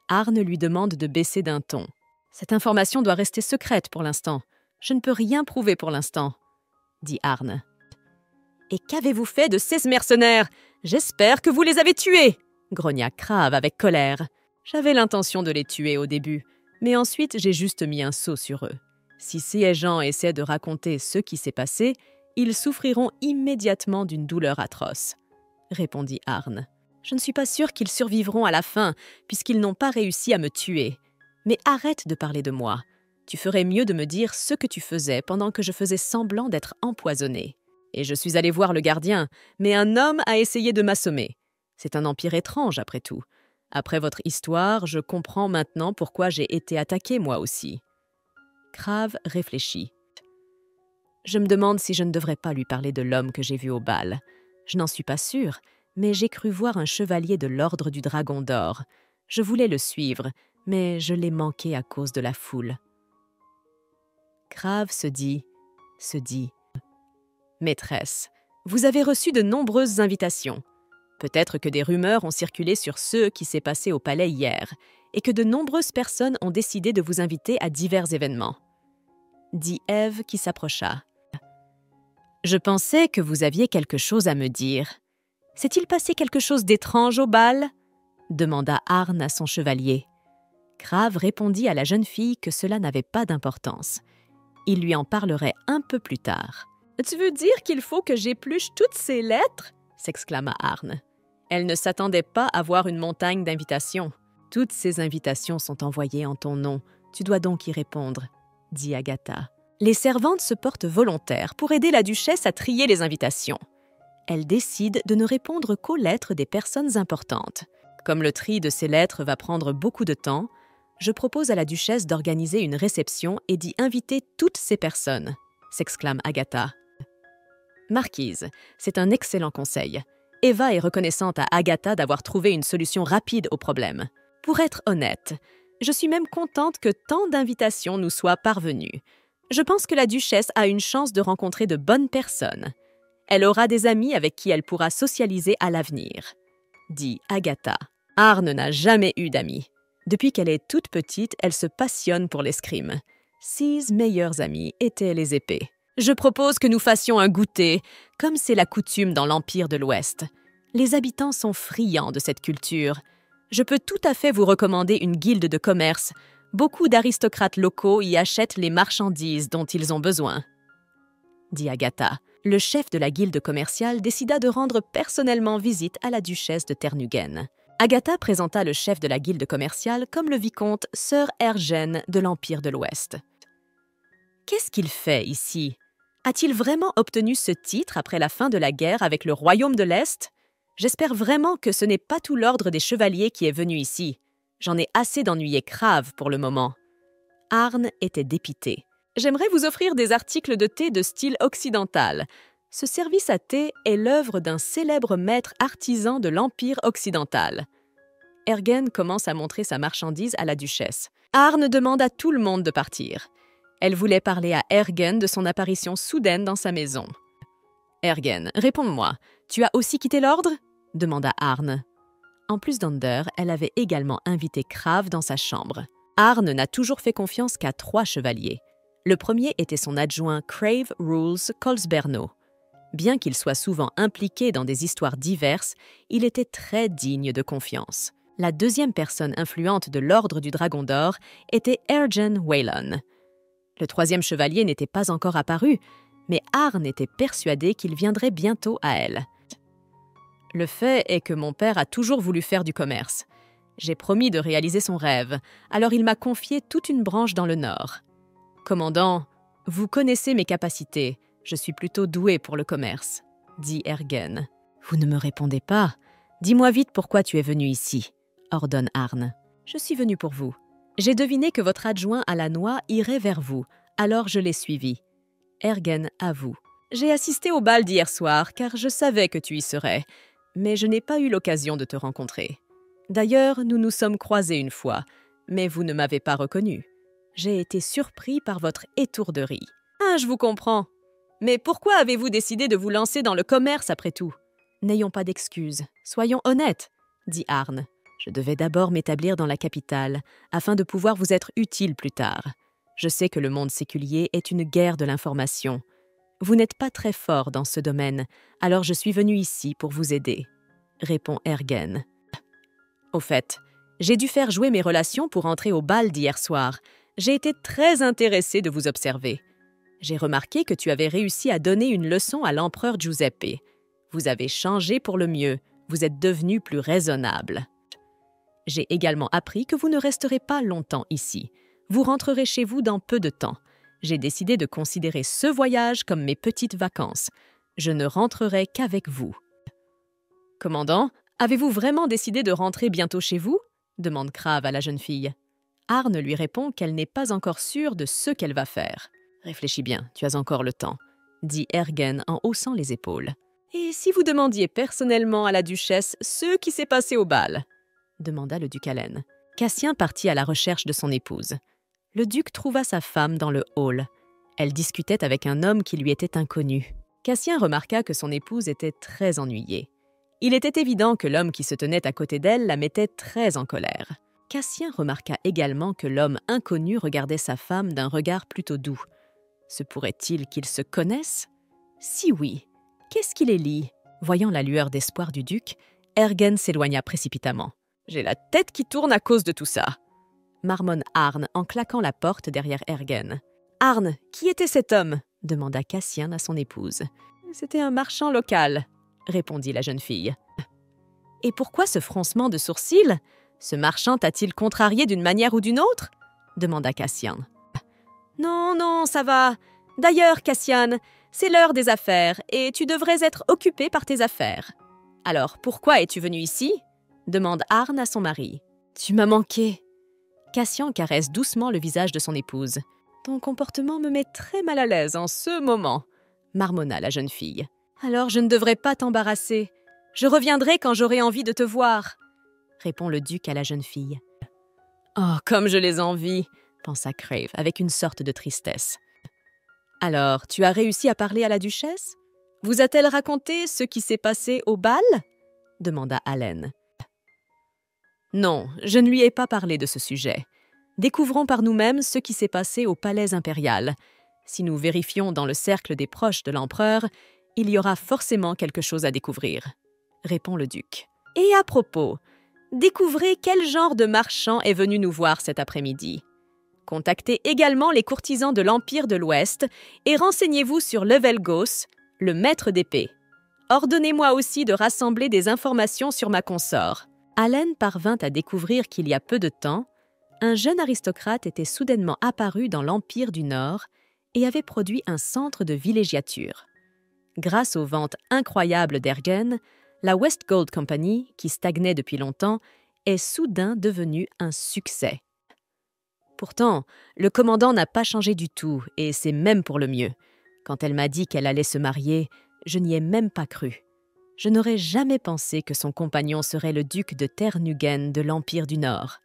Arne lui demande de baisser d'un ton. Cette information doit rester secrète pour l'instant. Je ne peux rien prouver pour l'instant, dit Arne. Et qu'avez-vous fait de ces mercenaires? J'espère que vous les avez tués, grogna Crave avec colère. J'avais l'intention de les tuer au début, mais ensuite j'ai juste mis un sceau sur eux. Si ces gens essaient de raconter ce qui s'est passé, ils souffriront immédiatement d'une douleur atroce, répondit Arne. Je ne suis pas sûre qu'ils survivront à la fin, puisqu'ils n'ont pas réussi à me tuer. Mais arrête de parler de moi. Tu ferais mieux de me dire ce que tu faisais pendant que je faisais semblant d'être empoisonnée. Et je suis allée voir le gardien, mais un homme a essayé de m'assommer. C'est un empire étrange, après tout. Après votre histoire, je comprends maintenant pourquoi j'ai été attaquée moi aussi. Crave réfléchit. Je me demande si je ne devrais pas lui parler de l'homme que j'ai vu au bal. Je n'en suis pas sûre, mais j'ai cru voir un chevalier de l'ordre du Dragon d'Or. Je voulais le suivre, mais je l'ai manqué à cause de la foule. Crave se dit « Maîtresse, vous avez reçu de nombreuses invitations. Peut-être que des rumeurs ont circulé sur ce qui s'est passé au palais hier, et que de nombreuses personnes ont décidé de vous inviter à divers événements. » dit Ève qui s'approcha. « Je pensais que vous aviez quelque chose à me dire. S'est-il passé quelque chose d'étrange au bal ?» demanda Arne à son chevalier. Crave répondit à la jeune fille que cela n'avait pas d'importance. Il lui en parlerait un peu plus tard. « Tu veux dire qu'il faut que j'épluche toutes ces lettres ?» s'exclama Arne. Elle ne s'attendait pas à voir une montagne d'invitations. « Toutes ces invitations sont envoyées en ton nom. Tu dois donc y répondre, » dit Agatha. Les servantes se portent volontaires pour aider la duchesse à trier les invitations. Elle décide de ne répondre qu'aux lettres des personnes importantes. Comme le tri de ces lettres va prendre beaucoup de temps, je propose à la duchesse d'organiser une réception et d'y inviter toutes ces personnes, s'exclame Agatha. Marquise, c'est un excellent conseil. Eva est reconnaissante à Agatha d'avoir trouvé une solution rapide au problème. Pour être honnête, je suis même contente que tant d'invitations nous soient parvenues. Je pense que la duchesse a une chance de rencontrer de bonnes personnes. Elle aura des amis avec qui elle pourra socialiser à l'avenir, dit Agatha. Arne n'a jamais eu d'amis. Depuis qu'elle est toute petite, elle se passionne pour l'escrime. Ses meilleurs amis étaient les épées. Je propose que nous fassions un goûter, comme c'est la coutume dans l'Empire de l'Ouest. Les habitants sont friands de cette culture. Je peux tout à fait vous recommander une guilde de commerce. Beaucoup d'aristocrates locaux y achètent les marchandises dont ils ont besoin, dit Agatha. Le chef de la guilde commerciale décida de rendre personnellement visite à la duchesse de Ternugen. Agatha présenta le chef de la guilde commerciale comme le vicomte Sir Ergen de l'Empire de l'Ouest. « Qu'est-ce qu'il fait ici? A-t-il vraiment obtenu ce titre après la fin de la guerre avec le royaume de l'Est? J'espère vraiment que ce n'est pas tout l'ordre des chevaliers qui est venu ici. J'en ai assez d'ennuyer Crave pour le moment. » Arn était dépité. « J'aimerais vous offrir des articles de thé de style occidental. Ce service à thé est l'œuvre d'un célèbre maître artisan de l'Empire occidental. » Ergen commence à montrer sa marchandise à la duchesse. Arn demande à tout le monde de partir. Elle voulait parler à Ergen de son apparition soudaine dans sa maison. « Ergen, réponds-moi, tu as aussi quitté l'ordre ?» demanda Arn. En plus d'Ander, elle avait également invité Crave dans sa chambre. Arn n'a toujours fait confiance qu'à 3 chevaliers. Le premier était son adjoint Crave Rules Colsberno. Bien qu'il soit souvent impliqué dans des histoires diverses, il était très digne de confiance. La deuxième personne influente de l'Ordre du Dragon d'Or était Ergen Whelan. Le troisième chevalier n'était pas encore apparu, mais Arn était persuadé qu'il viendrait bientôt à elle. « Le fait est que mon père a toujours voulu faire du commerce. J'ai promis de réaliser son rêve, alors il m'a confié toute une branche dans le Nord. Commandant, vous connaissez mes capacités. Je suis plutôt doué pour le commerce, » dit Ergen. « Vous ne me répondez pas. Dis-moi vite pourquoi tu es venu ici, » ordonne Arn. « Je suis venu pour vous. J'ai deviné que votre adjoint à la noix irait vers vous, alors je l'ai suivi. » Ergen avoue. « J'ai assisté au bal d'hier soir, car je savais que tu y serais, mais je n'ai pas eu l'occasion de te rencontrer. D'ailleurs, nous nous sommes croisés une fois, mais vous ne m'avez pas reconnu. J'ai été surpris par votre étourderie. »« Ah, je vous comprends. Mais pourquoi avez-vous décidé de vous lancer dans le commerce après tout ? » ?»« N'ayons pas d'excuses. Soyons honnêtes, » dit Arn. « Je devais d'abord m'établir dans la capitale, afin de pouvoir vous être utile plus tard. Je sais que le monde séculier est une guerre de l'information. Vous n'êtes pas très fort dans ce domaine, alors je suis venu ici pour vous aider, » répond Ergen. « Au fait, j'ai dû faire jouer mes relations pour entrer au bal d'hier soir. J'ai été très intéressé de vous observer. J'ai remarqué que tu avais réussi à donner une leçon à l'empereur Giuseppe. Vous avez changé pour le mieux, vous êtes devenu plus raisonnable. J'ai également appris que vous ne resterez pas longtemps ici. Vous rentrerez chez vous dans peu de temps. J'ai décidé de considérer ce voyage comme mes petites vacances. Je ne rentrerai qu'avec vous. »« Commandant, avez-vous vraiment décidé de rentrer bientôt chez vous ?» demande Crave à la jeune fille. Arn lui répond qu'elle n'est pas encore sûre de ce qu'elle va faire. « Réfléchis bien, tu as encore le temps, » dit Ergen en haussant les épaules. « Et si vous demandiez personnellement à la duchesse ce qui s'est passé au bal ?» demanda le duc Allen. Cassien partit à la recherche de son épouse. Le duc trouva sa femme dans le hall. Elle discutait avec un homme qui lui était inconnu. Cassien remarqua que son épouse était très ennuyée. Il était évident que l'homme qui se tenait à côté d'elle la mettait très en colère. Cassien remarqua également que l'homme inconnu regardait sa femme d'un regard plutôt doux. Se pourrait-il qu'ils se connaissent? Si oui, qu'est-ce qui les lie? Voyant la lueur d'espoir du duc, Ergen s'éloigna précipitamment. « J'ai la tête qui tourne à cause de tout ça !» marmonne Arn en claquant la porte derrière Ergen. « Arn, qui était cet homme ?» demanda Cassien à son épouse. « C'était un marchand local », répondit la jeune fille. « Et pourquoi ce froncement de sourcils? Ce marchand t'a-t-il contrarié d'une manière ou d'une autre ?» demanda Cassien. « Non, non, ça va. D'ailleurs, Cassian, c'est l'heure des affaires et tu devrais être occupé par tes affaires. Alors, pourquoi es-tu venu ici ?» demande Arn à son mari. « Tu m'as manqué. » Cassien caresse doucement le visage de son épouse. « Ton comportement me met très mal à l'aise en ce moment, » marmonna la jeune fille. « Alors je ne devrais pas t'embarrasser. Je reviendrai quand j'aurai envie de te voir, » répond le duc à la jeune fille. « Oh, comme je les envie, » pensa Crave avec une sorte de tristesse. « Alors, tu as réussi à parler à la duchesse? Vous a-t-elle raconté ce qui s'est passé au bal ?» demanda Allen. « Non, je ne lui ai pas parlé de ce sujet. Découvrons par nous-mêmes ce qui s'est passé au palais impérial. Si nous vérifions dans le cercle des proches de l'empereur, il y aura forcément quelque chose à découvrir, » répond le duc. « Et à propos, découvrez quel genre de marchand est venu nous voir cet après-midi. Contactez également les courtisans de l'Empire de l'Ouest et renseignez-vous sur Levelgos, le maître d'épée. Ordonnez-moi aussi de rassembler des informations sur ma consort. » Allen parvint à découvrir qu'il y a peu de temps, un jeune aristocrate était soudainement apparu dans l'Empire du Nord et avait produit un centre de villégiature. Grâce aux ventes incroyables d'Ergen, la West Gold Company, qui stagnait depuis longtemps, est soudain devenue un succès. Pourtant, le commandant n'a pas changé du tout, et c'est même pour le mieux. Quand elle m'a dit qu'elle allait se marier, je n'y ai même pas cru. Je n'aurais jamais pensé que son compagnon serait le duc de Ternugen de l'Empire du Nord.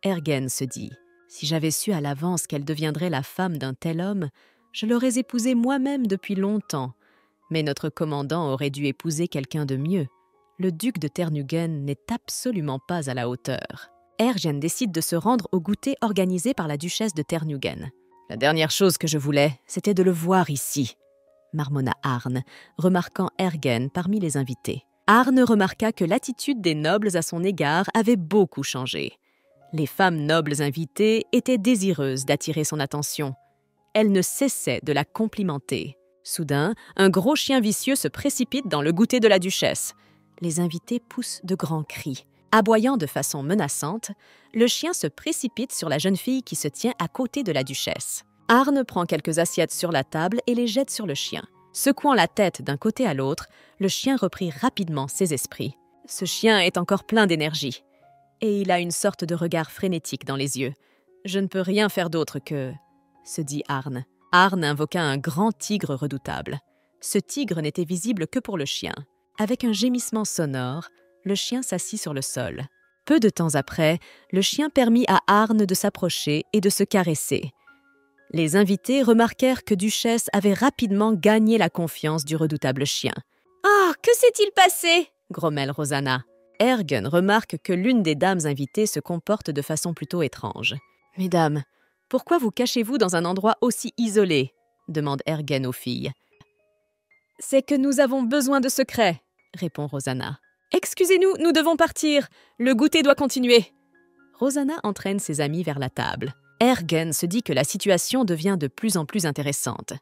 Ergen se dit, si j'avais su à l'avance qu'elle deviendrait la femme d'un tel homme, je l'aurais épousée moi-même depuis longtemps. Mais notre commandant aurait dû épouser quelqu'un de mieux. Le duc de Ternugen n'est absolument pas à la hauteur. Ergen décide de se rendre au goûter organisé par la duchesse de Ternugen. La dernière chose que je voulais, c'était de le voir ici, marmonna Arn, remarquant Ergen parmi les invités. Arn remarqua que l'attitude des nobles à son égard avait beaucoup changé. Les femmes nobles invitées étaient désireuses d'attirer son attention. Elles ne cessaient de la complimenter. Soudain, un gros chien vicieux se précipite dans le goûter de la duchesse. Les invités poussent de grands cris. Aboyant de façon menaçante, le chien se précipite sur la jeune fille qui se tient à côté de la duchesse. Arn prend quelques assiettes sur la table et les jette sur le chien. Secouant la tête d'un côté à l'autre, le chien reprit rapidement ses esprits. Ce chien est encore plein d'énergie. Et il a une sorte de regard frénétique dans les yeux. « Je ne peux rien faire d'autre que... » se dit Arn. Arn invoqua un grand tigre redoutable. Ce tigre n'était visible que pour le chien. Avec un gémissement sonore, le chien s'assit sur le sol. Peu de temps après, le chien permit à Arn de s'approcher et de se caresser. Les invités remarquèrent que Duchesse avait rapidement gagné la confiance du redoutable chien. « Oh, que s'est-il passé ?» grommelle Rosanna. Ergen remarque que l'une des dames invitées se comporte de façon plutôt étrange. « Mesdames, pourquoi vous cachez-vous dans un endroit aussi isolé ?» demande Ergen aux filles. « C'est que nous avons besoin de secrets, » répond Rosanna. « Excusez-nous, nous devons partir. Le goûter doit continuer. » Rosanna entraîne ses amis vers la table. Ergen se dit que la situation devient de plus en plus intéressante.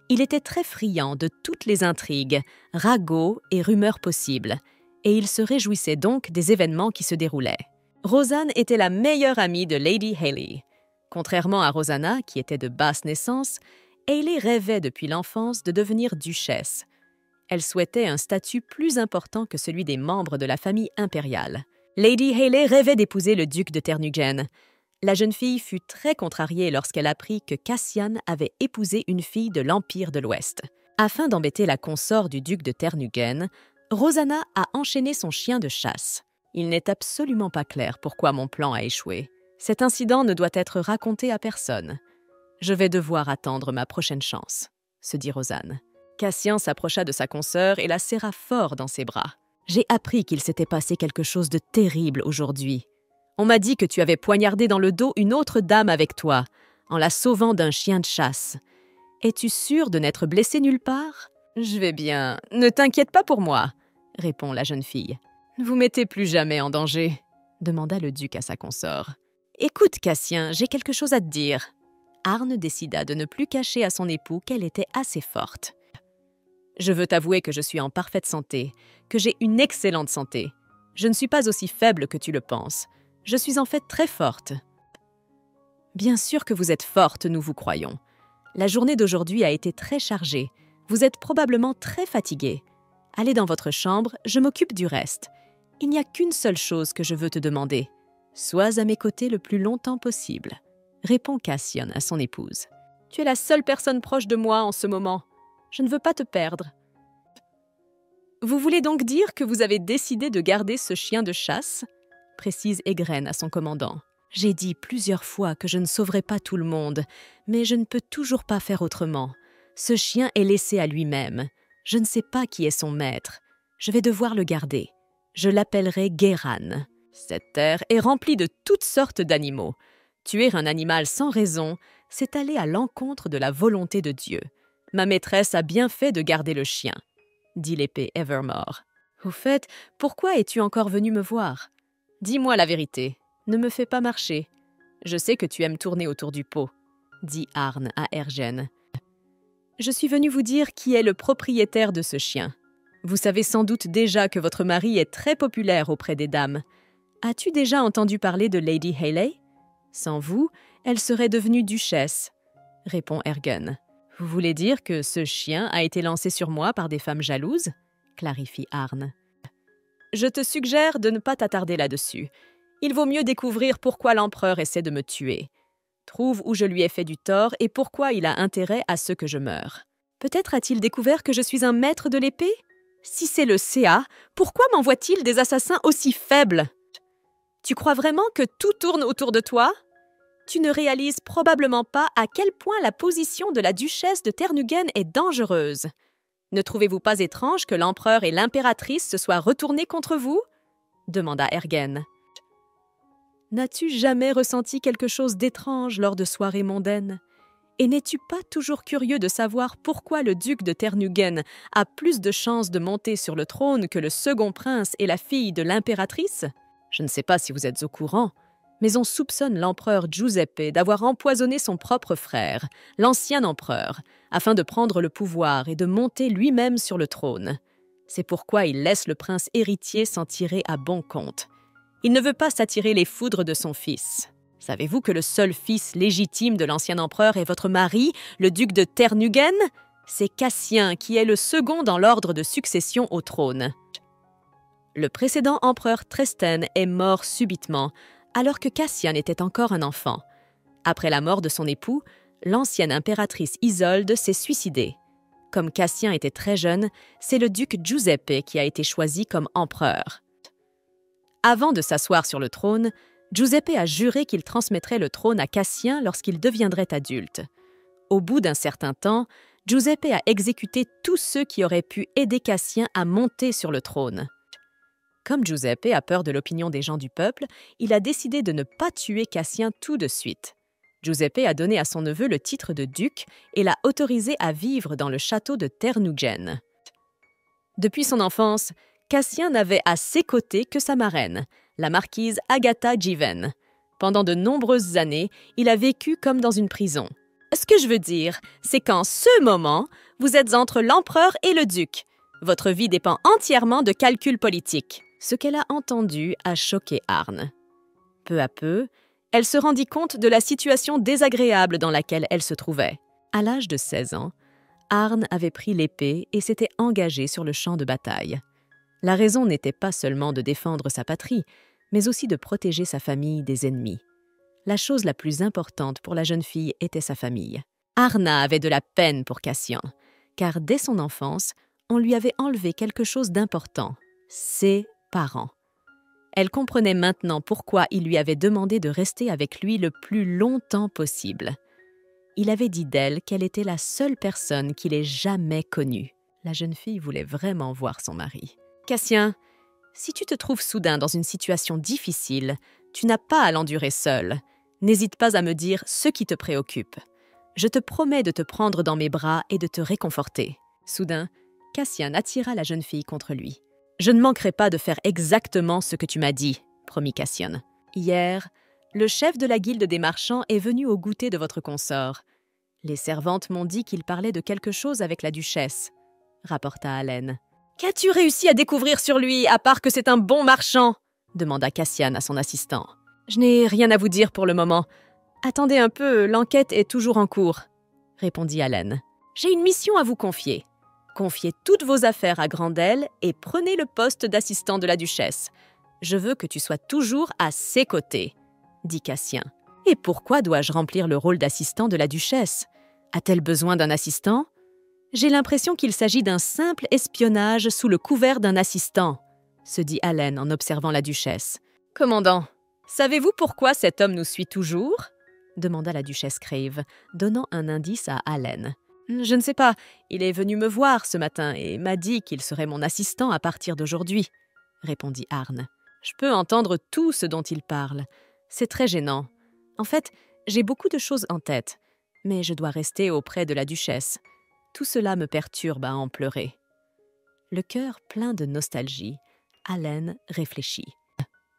Il était très friand de toutes les intrigues, ragots et rumeurs possibles, et il se réjouissait donc des événements qui se déroulaient. Rosanne était la meilleure amie de Lady Haley. Contrairement à Rosanna, qui était de basse naissance, Haley rêvait depuis l'enfance de devenir duchesse. Elle souhaitait un statut plus important que celui des membres de la famille impériale. Lady Haley rêvait d'épouser le duc de Ternugen. La jeune fille fut très contrariée lorsqu'elle apprit que Cassian avait épousé une fille de l'Empire de l'Ouest. Afin d'embêter la consort du duc de Ternugen, Rosanna a enchaîné son chien de chasse. Il n'est absolument pas clair pourquoi mon plan a échoué. Cet incident ne doit être raconté à personne. Je vais devoir attendre ma prochaine chance, se dit Rosanne. Cassian s'approcha de sa consoeur et la serra fort dans ses bras. J'ai appris qu'il s'était passé quelque chose de terrible aujourd'hui. On m'a dit que tu avais poignardé dans le dos une autre dame avec toi, en la sauvant d'un chien de chasse. Es-tu sûre de n'être blessée nulle part ? Je vais bien. Ne t'inquiète pas pour moi, répond la jeune fille. Ne vous mettez plus jamais en danger, demanda le duc à sa consort. Écoute, Cassien, j'ai quelque chose à te dire. Arn décida de ne plus cacher à son époux qu'elle était assez forte. Je veux t'avouer que je suis en parfaite santé, que j'ai une excellente santé. Je ne suis pas aussi faible que tu le penses. Je suis en fait très forte. Bien sûr que vous êtes forte, nous vous croyons. La journée d'aujourd'hui a été très chargée. Vous êtes probablement très fatiguée. Allez dans votre chambre, je m'occupe du reste. Il n'y a qu'une seule chose que je veux te demander. Sois à mes côtés le plus longtemps possible, répond Cassian à son épouse. Tu es la seule personne proche de moi en ce moment. Je ne veux pas te perdre. Vous voulez donc dire que vous avez décidé de garder ce chien de chasse ? Précise Aigren à son commandant. J'ai dit plusieurs fois que je ne sauverai pas tout le monde, mais je ne peux toujours pas faire autrement. Ce chien est laissé à lui-même. Je ne sais pas qui est son maître. Je vais devoir le garder. Je l'appellerai Guéran. Cette terre est remplie de toutes sortes d'animaux. Tuer un animal sans raison, c'est aller à l'encontre de la volonté de Dieu. Ma maîtresse a bien fait de garder le chien, dit l'épée Evermore. Au fait, pourquoi es-tu encore venu me voir ? Dis-moi la vérité. Ne me fais pas marcher. Je sais que tu aimes tourner autour du pot, dit Arn à Ergen. Je suis venue vous dire qui est le propriétaire de ce chien. Vous savez sans doute déjà que votre mari est très populaire auprès des dames. As-tu déjà entendu parler de Lady Hayley? Sans vous, elle serait devenue duchesse, répond Ergen. Vous voulez dire que ce chien a été lancé sur moi par des femmes jalouses? Clarifie Arn. Je te suggère de ne pas t'attarder là-dessus. Il vaut mieux découvrir pourquoi l'empereur essaie de me tuer. Trouve où je lui ai fait du tort et pourquoi il a intérêt à ce que je meure. Peut-être a-t-il découvert que je suis un maître de l'épée? Si c'est le CA, pourquoi m'envoie-t-il des assassins aussi faibles? Tu crois vraiment que tout tourne autour de toi? Tu ne réalises probablement pas à quel point la position de la duchesse de Ternugen est dangereuse. Ne trouvez-vous pas étrange que l'empereur et l'impératrice se soient retournés contre vous? Demanda Ergen. N'as-tu jamais ressenti quelque chose d'étrange lors de soirées mondaines? Et n'es-tu pas toujours curieux de savoir pourquoi le duc de Ternugen a plus de chances de monter sur le trône que le second prince et la fille de l'impératrice? Je ne sais pas si vous êtes au courant, mais on soupçonne l'empereur Giuseppe d'avoir empoisonné son propre frère, l'ancien empereur, afin de prendre le pouvoir et de monter lui-même sur le trône. C'est pourquoi il laisse le prince héritier s'en tirer à bon compte. Il ne veut pas s'attirer les foudres de son fils. Savez-vous que le seul fils légitime de l'ancien empereur est votre mari, le duc de Ternugen? C'est Cassien qui est le second dans l'ordre de succession au trône. Le précédent empereur Tresten est mort subitement, alors que Cassien était encore un enfant. Après la mort de son époux, l'ancienne impératrice Isolde s'est suicidée. Comme Cassien était très jeune, c'est le duc Giuseppe qui a été choisi comme empereur. Avant de s'asseoir sur le trône, Giuseppe a juré qu'il transmettrait le trône à Cassien lorsqu'il deviendrait adulte. Au bout d'un certain temps, Giuseppe a exécuté tous ceux qui auraient pu aider Cassien à monter sur le trône. Comme Giuseppe a peur de l'opinion des gens du peuple, il a décidé de ne pas tuer Cassien tout de suite. Giuseppe a donné à son neveu le titre de duc et l'a autorisé à vivre dans le château de Ternugen. Depuis son enfance, Cassien n'avait à ses côtés que sa marraine, la marquise Agatha Given. Pendant de nombreuses années, il a vécu comme dans une prison. Ce que je veux dire, c'est qu'en ce moment, vous êtes entre l'empereur et le duc. Votre vie dépend entièrement de calculs politiques. Ce qu'elle a entendu a choqué Arn. Peu à peu, elle se rendit compte de la situation désagréable dans laquelle elle se trouvait. À l'âge de 16 ans, Arn avait pris l'épée et s'était engagé sur le champ de bataille. La raison n'était pas seulement de défendre sa patrie, mais aussi de protéger sa famille des ennemis. La chose la plus importante pour la jeune fille était sa famille. Arna avait de la peine pour Cassien, car dès son enfance, on lui avait enlevé quelque chose d'important, ses parents. Elle comprenait maintenant pourquoi il lui avait demandé de rester avec lui le plus longtemps possible. Il avait dit d'elle qu'elle était la seule personne qu'il ait jamais connue. La jeune fille voulait vraiment voir son mari. « Cassien, si tu te trouves soudain dans une situation difficile, tu n'as pas à l'endurer seul. N'hésite pas à me dire ce qui te préoccupe. Je te promets de te prendre dans mes bras et de te réconforter. » Soudain, Cassien attira la jeune fille contre lui. « Je ne manquerai pas de faire exactement ce que tu m'as dit, » promit Cassien. « Hier, le chef de la guilde des marchands est venu au goûter de votre consort. Les servantes m'ont dit qu'il parlait de quelque chose avec la duchesse, » rapporta Haleine. « Qu'as-tu réussi à découvrir sur lui, à part que c'est un bon marchand ?» demanda Cassien à son assistant. « Je n'ai rien à vous dire pour le moment. Attendez un peu, l'enquête est toujours en cours, » répondit Haleine. « J'ai une mission à vous confier. Confiez toutes vos affaires à Grendel et prenez le poste d'assistant de la duchesse. Je veux que tu sois toujours à ses côtés, » dit Cassien. « Et pourquoi dois-je remplir le rôle d'assistant de la duchesse? A-t-elle besoin d'un assistant? J'ai l'impression qu'il s'agit d'un simple espionnage sous le couvert d'un assistant, » se dit Haleine en observant la duchesse. « Commandant, savez-vous pourquoi cet homme nous suit toujours ?» demanda la duchesse Crave, donnant un indice à Haleine. « Je ne sais pas, il est venu me voir ce matin et m'a dit qu'il serait mon assistant à partir d'aujourd'hui, » répondit Arn. « Je peux entendre tout ce dont il parle. C'est très gênant. En fait, j'ai beaucoup de choses en tête, mais je dois rester auprès de la duchesse. Tout cela me perturbe à en pleurer. » Le cœur plein de nostalgie, Haleine réfléchit.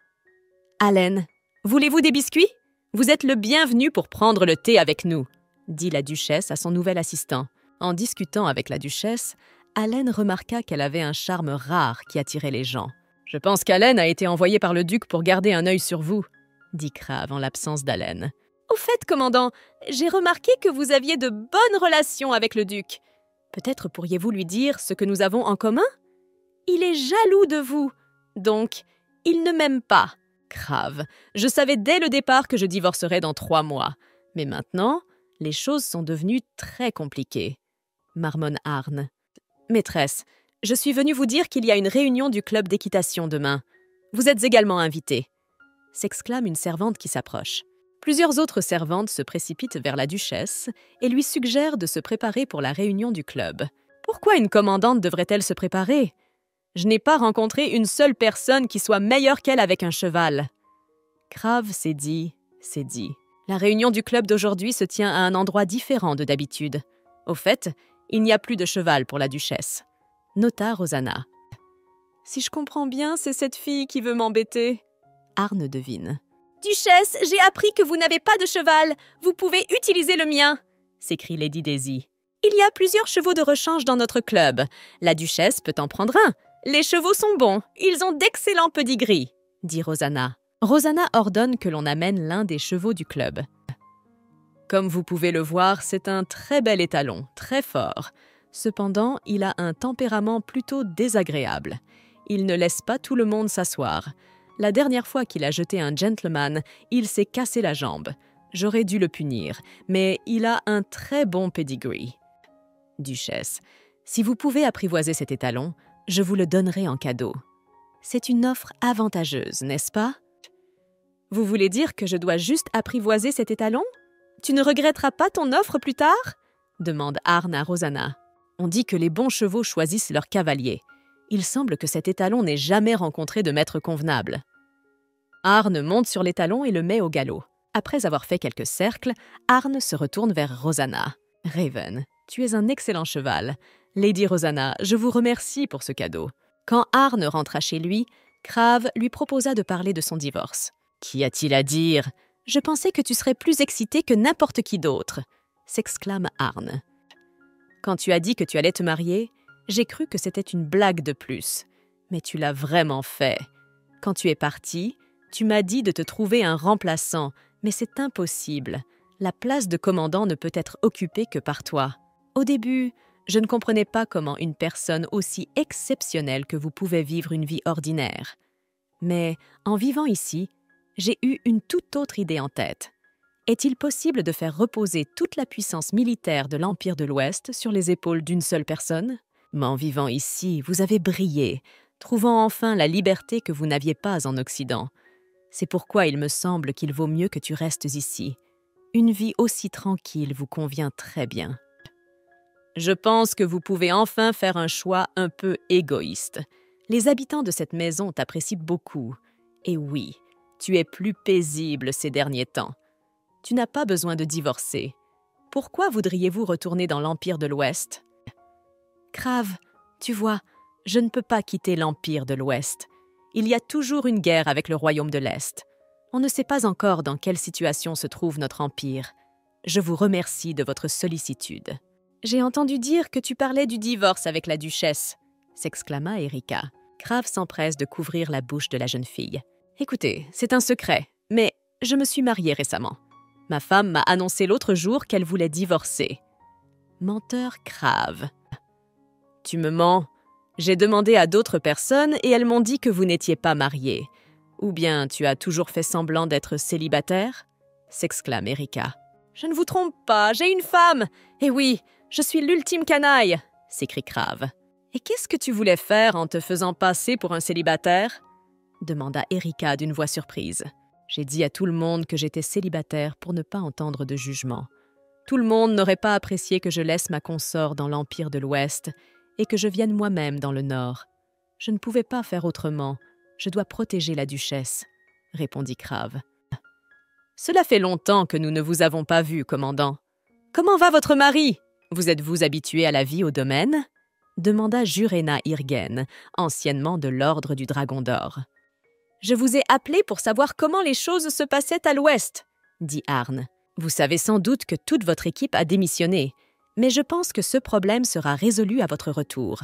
« Haleine, voulez-vous des biscuits? Vous êtes le bienvenu pour prendre le thé avec nous, » dit la duchesse à son nouvel assistant. En discutant avec la duchesse, Allen remarqua qu'elle avait un charme rare qui attirait les gens. « Je pense qu'Allen a été envoyé par le duc pour garder un œil sur vous, » dit Crave en l'absence d'Allen. « Au fait, commandant, j'ai remarqué que vous aviez de bonnes relations avec le duc. Peut-être pourriez-vous lui dire ce que nous avons en commun? Il est jaloux de vous, donc il ne m'aime pas. » Crave, je savais dès le départ que je divorcerais dans 3 mois. Mais maintenant, les choses sont devenues très compliquées. Marmonne Arne. « Maîtresse, je suis venue vous dire qu'il y a une réunion du club d'équitation demain. Vous êtes également invitée. » s'exclame une servante qui s'approche. Plusieurs autres servantes se précipitent vers la duchesse et lui suggèrent de se préparer pour la réunion du club. Pourquoi une commandante devrait-elle se préparer? Je n'ai pas rencontré une seule personne qui soit meilleure qu'elle avec un cheval. Crave s'est dit. La réunion du club d'aujourd'hui se tient à un endroit différent de d'habitude. Au fait, il n'y a plus de cheval pour la duchesse. Nota Rosanna. Si je comprends bien, c'est cette fille qui veut m'embêter. Arne devine. Duchesse, j'ai appris que vous n'avez pas de cheval. Vous pouvez utiliser le mien, s'écrie Lady Daisy. Il y a plusieurs chevaux de rechange dans notre club. La duchesse peut en prendre un. Les chevaux sont bons. Ils ont d'excellents pédigris, dit Rosanna. Rosanna ordonne que l'on amène l'un des chevaux du club. Comme vous pouvez le voir, c'est un très bel étalon, très fort. Cependant, il a un tempérament plutôt désagréable. Il ne laisse pas tout le monde s'asseoir. La dernière fois qu'il a jeté un gentleman, il s'est cassé la jambe. J'aurais dû le punir, mais il a un très bon pedigree. Duchesse, si vous pouvez apprivoiser cet étalon, je vous le donnerai en cadeau. C'est une offre avantageuse, n'est-ce pas? Vous voulez dire que je dois juste apprivoiser cet étalon? Tu ne regretteras pas ton offre plus tard? Demande Arne à Rosanna. On dit que les bons chevaux choisissent leur cavalier. Il semble que cet étalon n'ait jamais rencontré de maître convenable. Arne monte sur l'étalon et le met au galop. Après avoir fait quelques cercles, Arne se retourne vers Rosanna. « Raven, tu es un excellent cheval. Lady Rosanna, je vous remercie pour ce cadeau. » Quand Arne rentra chez lui, Crave lui proposa de parler de son divorce. « Qu'y a-t-il à dire? Je pensais que tu serais plus excité que n'importe qui d'autre, » s'exclame Arne. « Quand tu as dit que tu allais te marier, j'ai cru que c'était une blague de plus. Mais tu l'as vraiment fait. Quand tu es parti, tu m'as dit de te trouver un remplaçant, mais c'est impossible. La place de commandant ne peut être occupée que par toi. Au début, je ne comprenais pas comment une personne aussi exceptionnelle que vous pouvait vivre une vie ordinaire. Mais en vivant ici, j'ai eu une toute autre idée en tête. Est-il possible de faire reposer toute la puissance militaire de l'Empire de l'Ouest sur les épaules d'une seule personne? Mais en vivant ici, vous avez brillé, trouvant enfin la liberté que vous n'aviez pas en Occident. C'est pourquoi il me semble qu'il vaut mieux que tu restes ici. Une vie aussi tranquille vous convient très bien. Je pense que vous pouvez enfin faire un choix un peu égoïste. Les habitants de cette maison t'apprécient beaucoup. Et oui, tu es plus paisible ces derniers temps. Tu n'as pas besoin de divorcer. Pourquoi voudriez-vous retourner dans l'Empire de l'Ouest? Crave, tu vois, je ne peux pas quitter l'Empire de l'Ouest. Il y a toujours une guerre avec le Royaume de l'Est. On ne sait pas encore dans quelle situation se trouve notre empire. Je vous remercie de votre sollicitude. J'ai entendu dire que tu parlais du divorce avec la duchesse, s'exclama Erika. Crave s'empresse de couvrir la bouche de la jeune fille. Écoutez, c'est un secret, mais je me suis mariée récemment. Ma femme m'a annoncé l'autre jour qu'elle voulait divorcer. Menteur Crave. Tu me mens. J'ai demandé à d'autres personnes et elles m'ont dit que vous n'étiez pas mariée. Ou bien tu as toujours fait semblant d'être célibataire? S'exclame Erika. Je ne vous trompe pas, j'ai une femme. Et oui, je suis l'ultime canaille, s'écrie Crave. Et qu'est-ce que tu voulais faire en te faisant passer pour un célibataire? Demanda Erika d'une voix surprise. J'ai dit à tout le monde que j'étais célibataire pour ne pas entendre de jugement. Tout le monde n'aurait pas apprécié que je laisse ma consort dans l'Empire de l'Ouest et que je vienne moi-même dans le Nord. Je ne pouvais pas faire autrement. Je dois protéger la duchesse, répondit Crave. Cela fait longtemps que nous ne vous avons pas vu, commandant. Comment va votre mari? Vous êtes-vous habitué à la vie au domaine? Demanda Jurena Irgen, anciennement de l'Ordre du Dragon d'Or. Je vous ai appelé pour savoir comment les choses se passaient à l'Ouest, dit Arne. Vous savez sans doute que toute votre équipe a démissionné. Mais je pense que ce problème sera résolu à votre retour.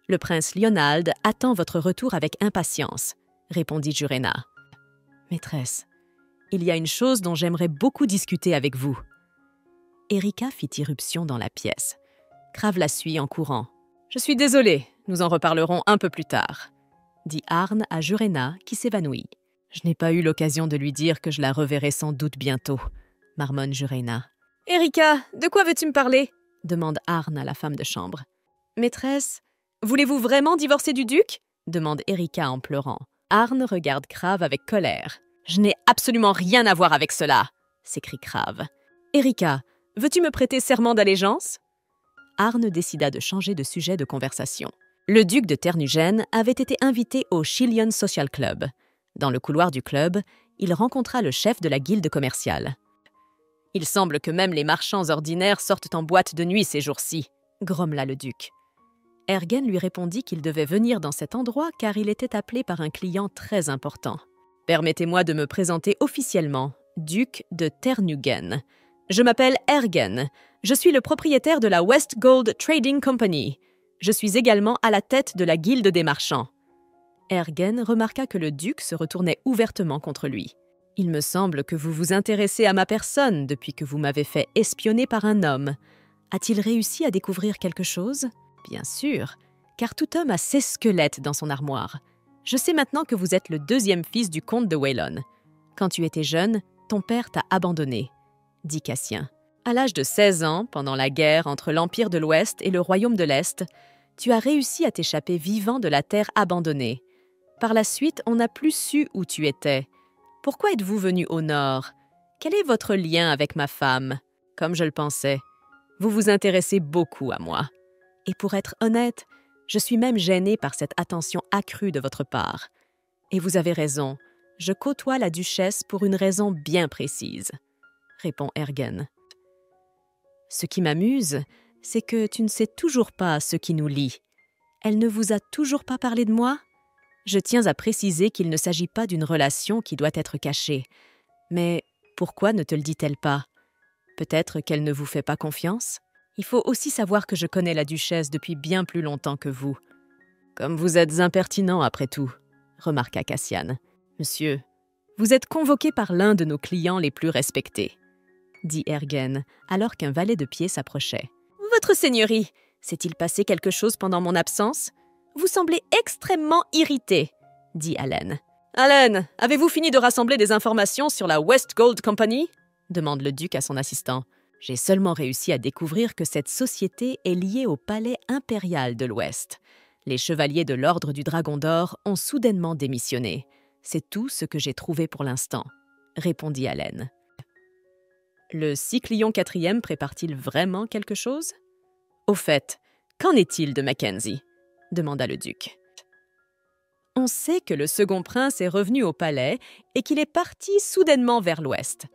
Le prince Leonald attend votre retour avec impatience, répondit Jurena. Maîtresse, il y a une chose dont j'aimerais beaucoup discuter avec vous. Erika fit irruption dans la pièce. Crave la suit en courant. Je suis désolée, nous en reparlerons un peu plus tard, dit Arn à Jurena qui s'évanouit. Je n'ai pas eu l'occasion de lui dire que je la reverrai sans doute bientôt, marmonne Jurena. Erika, de quoi veux-tu me parler? Demande Arn à la femme de chambre. Maîtresse, voulez-vous vraiment divorcer du duc? Demande Erika en pleurant. Arn regarde Crave avec colère. Je n'ai absolument rien à voir avec cela, s'écrie Crave. Erika, veux-tu me prêter serment d'allégeance? Arn décida de changer de sujet de conversation. Le duc de Ternugène avait été invité au Chilean Social Club. Dans le couloir du club, il rencontra le chef de la guilde commerciale. « Il semble que même les marchands ordinaires sortent en boîte de nuit ces jours-ci », grommela le duc. Ergen lui répondit qu'il devait venir dans cet endroit car il était appelé par un client très important. « Permettez-moi de me présenter officiellement, duc de Ternugen. Je m'appelle Ergen. Je suis le propriétaire de la West Gold Trading Company. Je suis également à la tête de la guilde des marchands. » Ergen remarqua que le duc se retournait ouvertement contre lui. « Il me semble que vous vous intéressez à ma personne depuis que vous m'avez fait espionner par un homme. A-t-il réussi à découvrir quelque chose? Bien sûr, car tout homme a ses squelettes dans son armoire. Je sais maintenant que vous êtes le deuxième fils du comte de Waylon. Quand tu étais jeune, ton père t'a abandonné, dit Cassien. À l'âge de 16 ans, pendant la guerre entre l'Empire de l'Ouest et le Royaume de l'Est, tu as réussi à t'échapper vivant de la terre abandonnée. Par la suite, on n'a plus su où tu étais. Pourquoi êtes-vous venu au nord? Quel est votre lien avec ma femme? Comme je le pensais, vous vous intéressez beaucoup à moi. Et pour être honnête, je suis même gênée par cette attention accrue de votre part. Et vous avez raison, je côtoie la duchesse pour une raison bien précise, répond Ergen. Ce qui m'amuse, c'est que tu ne sais toujours pas ce qui nous lie. Elle ne vous a toujours pas parlé de moi? Je tiens à préciser qu'il ne s'agit pas d'une relation qui doit être cachée. Mais pourquoi ne te le dit-elle pas? Peut-être qu'elle ne vous fait pas confiance? Il faut aussi savoir que je connais la duchesse depuis bien plus longtemps que vous. Comme vous êtes impertinent après tout, remarqua Cassian. Monsieur, vous êtes convoqué par l'un de nos clients les plus respectés, dit Ergen, alors qu'un valet de pied s'approchait. Votre seigneurie, s'est-il passé quelque chose pendant mon absence? Vous semblez extrêmement irrité, dit Allen. Allen, avez-vous fini de rassembler des informations sur la West Gold Company? Demande le duc à son assistant. J'ai seulement réussi à découvrir que cette société est liée au palais impérial de l'Ouest. Les chevaliers de l'Ordre du Dragon d'Or ont soudainement démissionné. C'est tout ce que j'ai trouvé pour l'instant, répondit Allen. Le Cyclion quatrième prépare-t-il vraiment quelque chose? Au fait, qu'en est-il de Mackenzie? Demanda le duc. On sait que le second prince est revenu au palais et qu'il est parti soudainement vers l'ouest.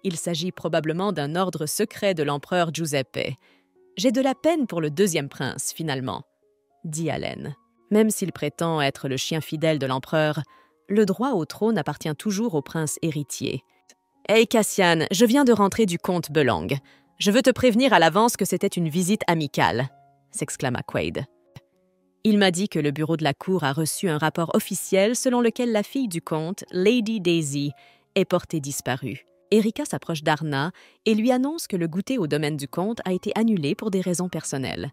Il s'agit probablement d'un ordre secret de l'empereur Giuseppe. J'ai de la peine pour le deuxième prince, finalement, dit Allen. Même s'il prétend être le chien fidèle de l'empereur, le droit au trône appartient toujours au prince héritier. « Hey Cassian, je viens de rentrer du comte Belang. Je veux te prévenir à l'avance que c'était une visite amicale, » s'exclama Quaid. Il m'a dit que le bureau de la cour a reçu un rapport officiel selon lequel la fille du comte, Lady Daisy, est portée disparue. Erika s'approche d'Arna et lui annonce que le goûter au domaine du comte a été annulé pour des raisons personnelles.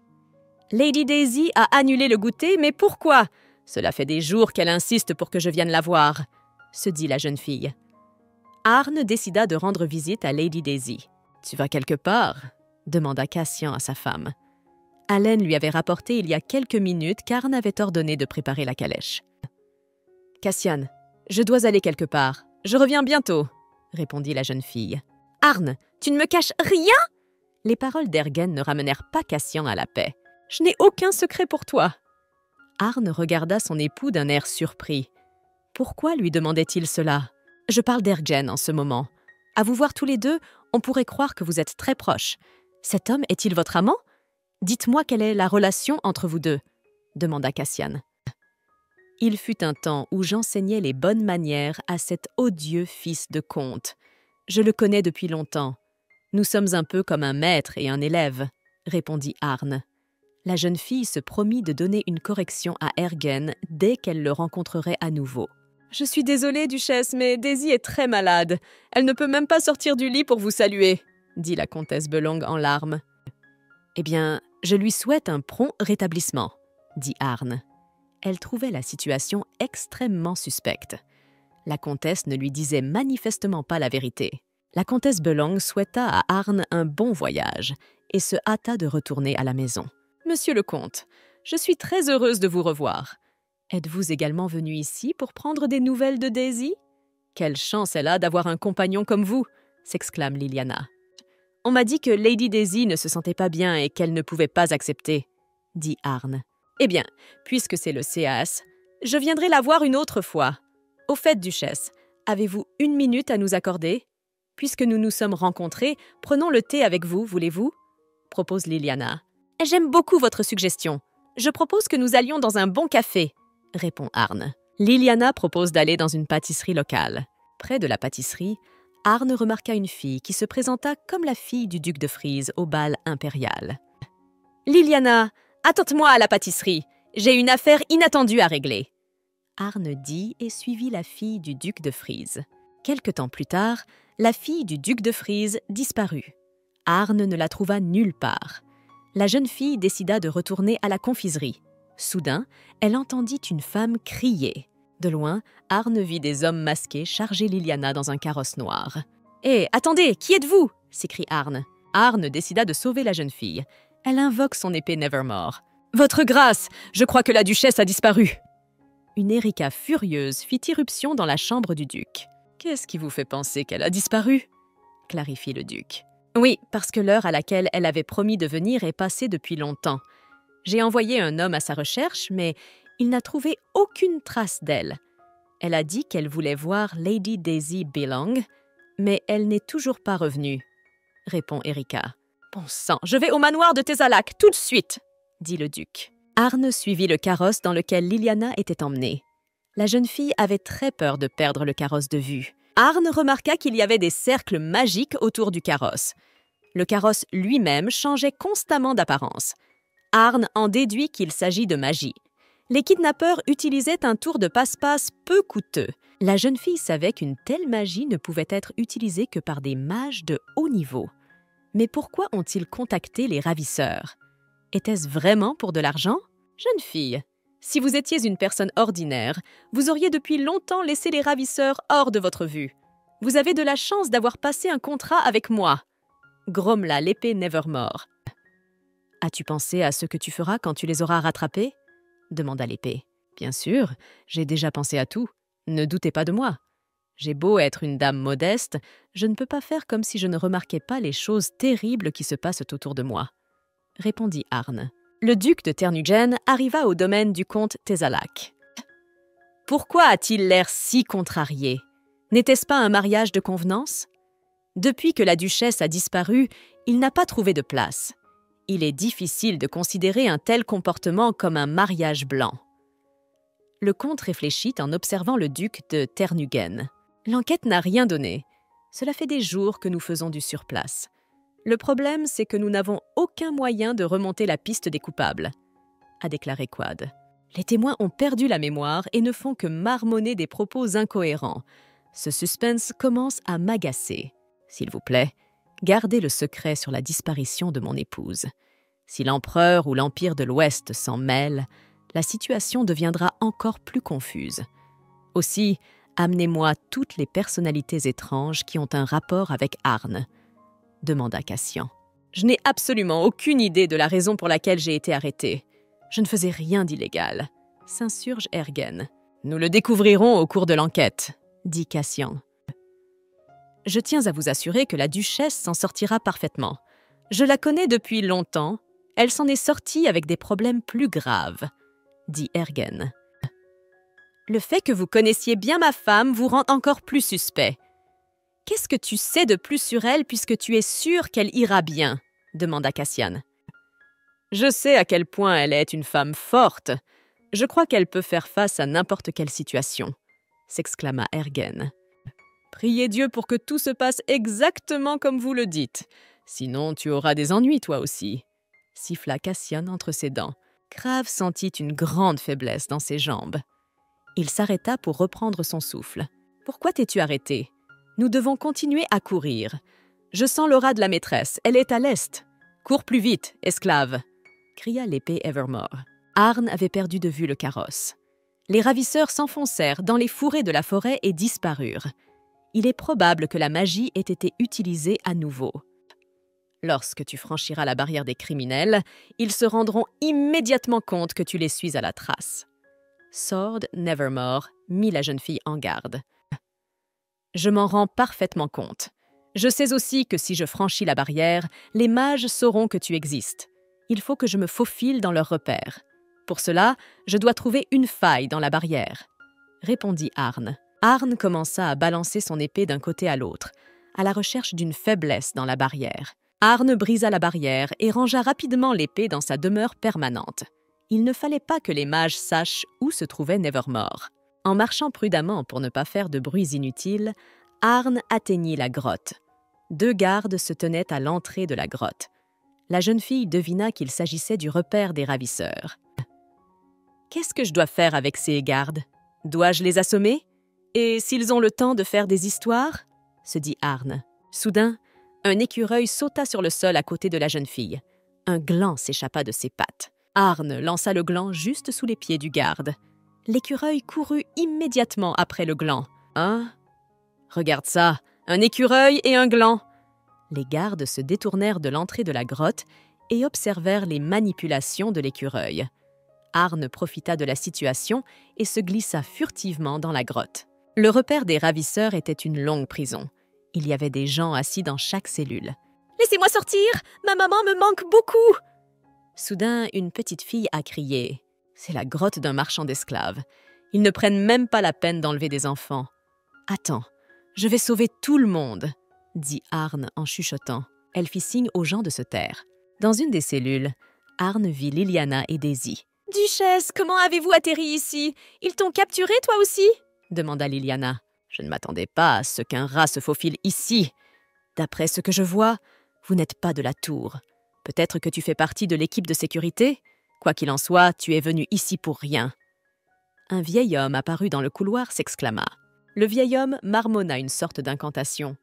« Lady Daisy a annulé le goûter, mais pourquoi? Cela fait des jours qu'elle insiste pour que je vienne la voir, » se dit la jeune fille. Arn décida de rendre visite à Lady Daisy. « Tu vas quelque part ?» demanda Cassian à sa femme. Allen lui avait rapporté il y a quelques minutes qu'Arn avait ordonné de préparer la calèche. « Cassian, je dois aller quelque part. Je reviens bientôt, » répondit la jeune fille. « Arn, tu ne me caches rien ?» Les paroles d'Ergen ne ramenèrent pas Cassian à la paix. « Je n'ai aucun secret pour toi. » Arn regarda son époux d'un air surpris. Pourquoi lui demandait-il cela? Je parle d'Ergen en ce moment. À vous voir tous les deux, on pourrait croire que vous êtes très proches. Cet homme est-il votre amant? Dites-moi quelle est la relation entre vous deux, demanda Cassian. Il fut un temps où j'enseignais les bonnes manières à cet odieux fils de comte. Je le connais depuis longtemps. Nous sommes un peu comme un maître et un élève, répondit Arne. La jeune fille se promit de donner une correction à Ergen dès qu'elle le rencontrerait à nouveau. « Je suis désolée, Duchesse, mais Daisy est très malade. Elle ne peut même pas sortir du lit pour vous saluer, » dit la comtesse Belong en larmes. « Eh bien, je lui souhaite un prompt rétablissement, » dit Arne. Elle trouvait la situation extrêmement suspecte. La comtesse ne lui disait manifestement pas la vérité. La comtesse Belong souhaita à Arne un bon voyage et se hâta de retourner à la maison. « Monsieur le comte, je suis très heureuse de vous revoir. Êtes-vous également venu ici pour prendre des nouvelles de Daisy? Quelle chance elle a d'avoir un compagnon comme vous !» s'exclame Liliana. « On m'a dit que Lady Daisy ne se sentait pas bien et qu'elle ne pouvait pas accepter, » dit Arne. « Eh bien, puisque c'est le CAS, je viendrai la voir une autre fois. Au fait, Duchesse, avez-vous 1 minute à nous accorder? Puisque nous nous sommes rencontrés, prenons le thé avec vous, voulez-vous » propose Liliana. « J'aime beaucoup votre suggestion. Je propose que nous allions dans un bon café, » répond Arne. Liliana propose d'aller dans une pâtisserie locale. Près de la pâtisserie, Arne remarqua une fille qui se présenta comme la fille du duc de Frise au bal impérial. « Liliana, attends-moi à la pâtisserie. J'ai une affaire inattendue à régler. » Arne dit et suivit la fille du duc de Frise. Quelque temps plus tard, la fille du duc de Frise disparut. Arne ne la trouva nulle part. La jeune fille décida de retourner à la confiserie. Soudain, elle entendit une femme crier. De loin, Arne vit des hommes masqués charger Liliana dans un carrosse noir. « Hé, attendez, qui êtes-vous » s'écrie Arne. Arne décida de sauver la jeune fille. Elle invoque son épée Nevermore. « Votre grâce, je crois que la duchesse a disparu !» Une Erika furieuse fit irruption dans la chambre du duc. « Qu'est-ce qui vous fait penser qu'elle a disparu ?» clarifie le duc. « Oui, parce que l'heure à laquelle elle avait promis de venir est passée depuis longtemps. J'ai envoyé un homme à sa recherche, mais il n'a trouvé aucune trace d'elle. Elle a dit qu'elle voulait voir Lady Daisy Belong, mais elle n'est toujours pas revenue, » répond Erika. « Bon sang, je vais au manoir de Thézalac tout de suite !» dit le duc. Arne suivit le carrosse dans lequel Liliana était emmenée. La jeune fille avait très peur de perdre le carrosse de vue. Arne remarqua qu'il y avait des cercles magiques autour du carrosse. Le carrosse lui-même changeait constamment d'apparence. Arne en déduit qu'il s'agit de magie. Les kidnappeurs utilisaient un tour de passe-passe peu coûteux. La jeune fille savait qu'une telle magie ne pouvait être utilisée que par des mages de haut niveau. Mais pourquoi ont-ils contacté les ravisseurs? Était-ce vraiment pour de l'argent? Jeune fille, si vous étiez une personne ordinaire, vous auriez depuis longtemps laissé les ravisseurs hors de votre vue. Vous avez de la chance d'avoir passé un contrat avec moi, grommela l'épée Nevermore. As-tu pensé à ce que tu feras quand tu les auras rattrapés? Demanda l'épée. Bien sûr, j'ai déjà pensé à tout. Ne doutez pas de moi. J'ai beau être une dame modeste, je ne peux pas faire comme si je ne remarquais pas les choses terribles qui se passent autour de moi, répondit Arne. Le duc de Ternugen arriva au domaine du comte Thézalac. Pourquoi a-t-il l'air si contrarié? N'était-ce pas un mariage de convenance? Depuis que la duchesse a disparu, il n'a pas trouvé de place. Il est difficile de considérer un tel comportement comme un mariage blanc. Le comte réfléchit en observant le duc de Ternugen. L'enquête n'a rien donné. Cela fait des jours que nous faisons du surplace. Le problème, c'est que nous n'avons aucun moyen de remonter la piste des coupables, a déclaré Quad. Les témoins ont perdu la mémoire et ne font que marmonner des propos incohérents. Ce suspense commence à m'agacer. S'il vous plaît, gardez le secret sur la disparition de mon épouse. Si l'empereur ou l'Empire de l'Ouest s'en mêle, la situation deviendra encore plus confuse. Aussi, amenez-moi toutes les personnalités étranges qui ont un rapport avec Arne, demanda Cassian. Je n'ai absolument aucune idée de la raison pour laquelle j'ai été arrêté. Je ne faisais rien d'illégal, s'insurge Ergen. Nous le découvrirons au cours de l'enquête, dit Cassian. Je tiens à vous assurer que la duchesse s'en sortira parfaitement. Je la connais depuis longtemps. Elle s'en est sortie avec des problèmes plus graves, dit Ergen. Le fait que vous connaissiez bien ma femme vous rend encore plus suspect. Qu'est-ce que tu sais de plus sur elle puisque tu es sûr qu'elle ira bien? Demanda Cassian. Je sais à quel point elle est une femme forte. Je crois qu'elle peut faire face à n'importe quelle situation, s'exclama Ergen. Priez Dieu pour que tout se passe exactement comme vous le dites. Sinon, tu auras des ennuis, toi aussi. » siffla Cassian entre ses dents. Crave sentit une grande faiblesse dans ses jambes. Il s'arrêta pour reprendre son souffle. « Pourquoi t'es-tu arrêté? Nous devons continuer à courir. Je sens l'aura de la maîtresse, elle est à l'est. Cours plus vite, esclave !» cria l'épée Evermore. Arn avait perdu de vue le carrosse. Les ravisseurs s'enfoncèrent dans les fourrés de la forêt et disparurent. Il est probable que la magie ait été utilisée à nouveau. Lorsque tu franchiras la barrière des criminels, ils se rendront immédiatement compte que tu les suis à la trace. Sword Nevermore mit la jeune fille en garde. « Je m'en rends parfaitement compte. Je sais aussi que si je franchis la barrière, les mages sauront que tu existes. Il faut que je me faufile dans leurs repères. Pour cela, je dois trouver une faille dans la barrière. » répondit Arn. Arn commença à balancer son épée d'un côté à l'autre, à la recherche d'une faiblesse dans la barrière. Arn brisa la barrière et rangea rapidement l'épée dans sa demeure permanente. Il ne fallait pas que les mages sachent où se trouvait Nevermore. En marchant prudemment pour ne pas faire de bruits inutiles, Arn atteignit la grotte. 2 gardes se tenaient à l'entrée de la grotte. La jeune fille devina qu'il s'agissait du repère des ravisseurs. « Qu'est-ce que je dois faire avec ces gardes? Dois-je les assommer? Et s'ils ont le temps de faire des histoires ?» se dit Arn. Soudain, un écureuil sauta sur le sol à côté de la jeune fille. Un gland s'échappa de ses pattes. Arn lança le gland juste sous les pieds du garde. L'écureuil courut immédiatement après le gland. « Hein? Regarde ça, un écureuil et un gland !» Les gardes se détournèrent de l'entrée de la grotte et observèrent les manipulations de l'écureuil. Arn profita de la situation et se glissa furtivement dans la grotte. Le repère des ravisseurs était une longue prison. Il y avait des gens assis dans chaque cellule. « Laissez-moi sortir! Ma maman me manque beaucoup !» Soudain, une petite fille a crié. C'est la grotte d'un marchand d'esclaves. Ils ne prennent même pas la peine d'enlever des enfants. « Attends, je vais sauver tout le monde !» dit Arn en chuchotant. Elle fit signe aux gens de se taire. Dans une des cellules, Arn vit Liliana et Daisy. « Duchesse, comment avez-vous atterri ici? Ils t'ont capturé toi aussi ?» demanda Liliana. « Je ne m'attendais pas à ce qu'un rat se faufile ici. D'après ce que je vois, vous n'êtes pas de la tour. Peut-être que tu fais partie de l'équipe de sécurité? Quoi qu'il en soit, tu es venu ici pour rien. » Un vieil homme apparut dans le couloir s'exclama. Le vieil homme marmonna une sorte d'incantation.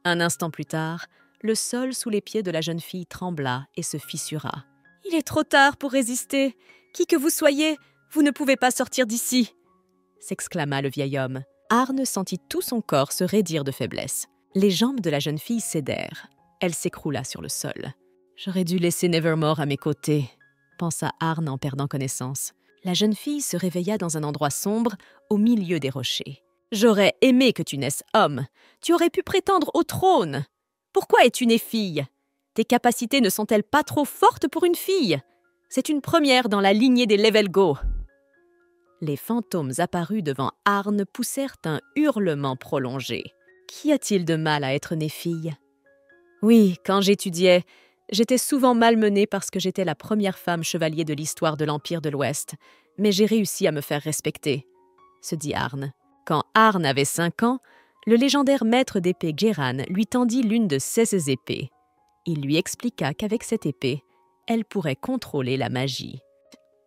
Un instant plus tard, le sol sous les pieds de la jeune fille trembla et se fissura. « Il est trop tard pour résister. Qui que vous soyez, vous ne pouvez pas sortir d'ici !» s'exclama le vieil homme. Arn sentit tout son corps se raidir de faiblesse. Les jambes de la jeune fille cédèrent. Elle s'écroula sur le sol. « J'aurais dû laisser Nevermore à mes côtés », pensa Arn en perdant connaissance. La jeune fille se réveilla dans un endroit sombre, au milieu des rochers. « J'aurais aimé que tu naisses homme. Tu aurais pu prétendre au trône. Pourquoi es-tu née fille? Tes capacités ne sont-elles pas trop fortes pour une fille? C'est une première dans la lignée des Levelgo. » Les fantômes apparus devant Arn poussèrent un hurlement prolongé. Qu'y a-t-il de mal à être née fille? Oui, quand j'étudiais, j'étais souvent malmenée parce que j'étais la première femme chevalier de l'histoire de l'Empire de l'Ouest, mais j'ai réussi à me faire respecter, se dit Arn. Quand Arn avait 5 ans, le légendaire maître d'épée Geran lui tendit l'une de ses épées. Il lui expliqua qu'avec cette épée, elle pourrait contrôler la magie.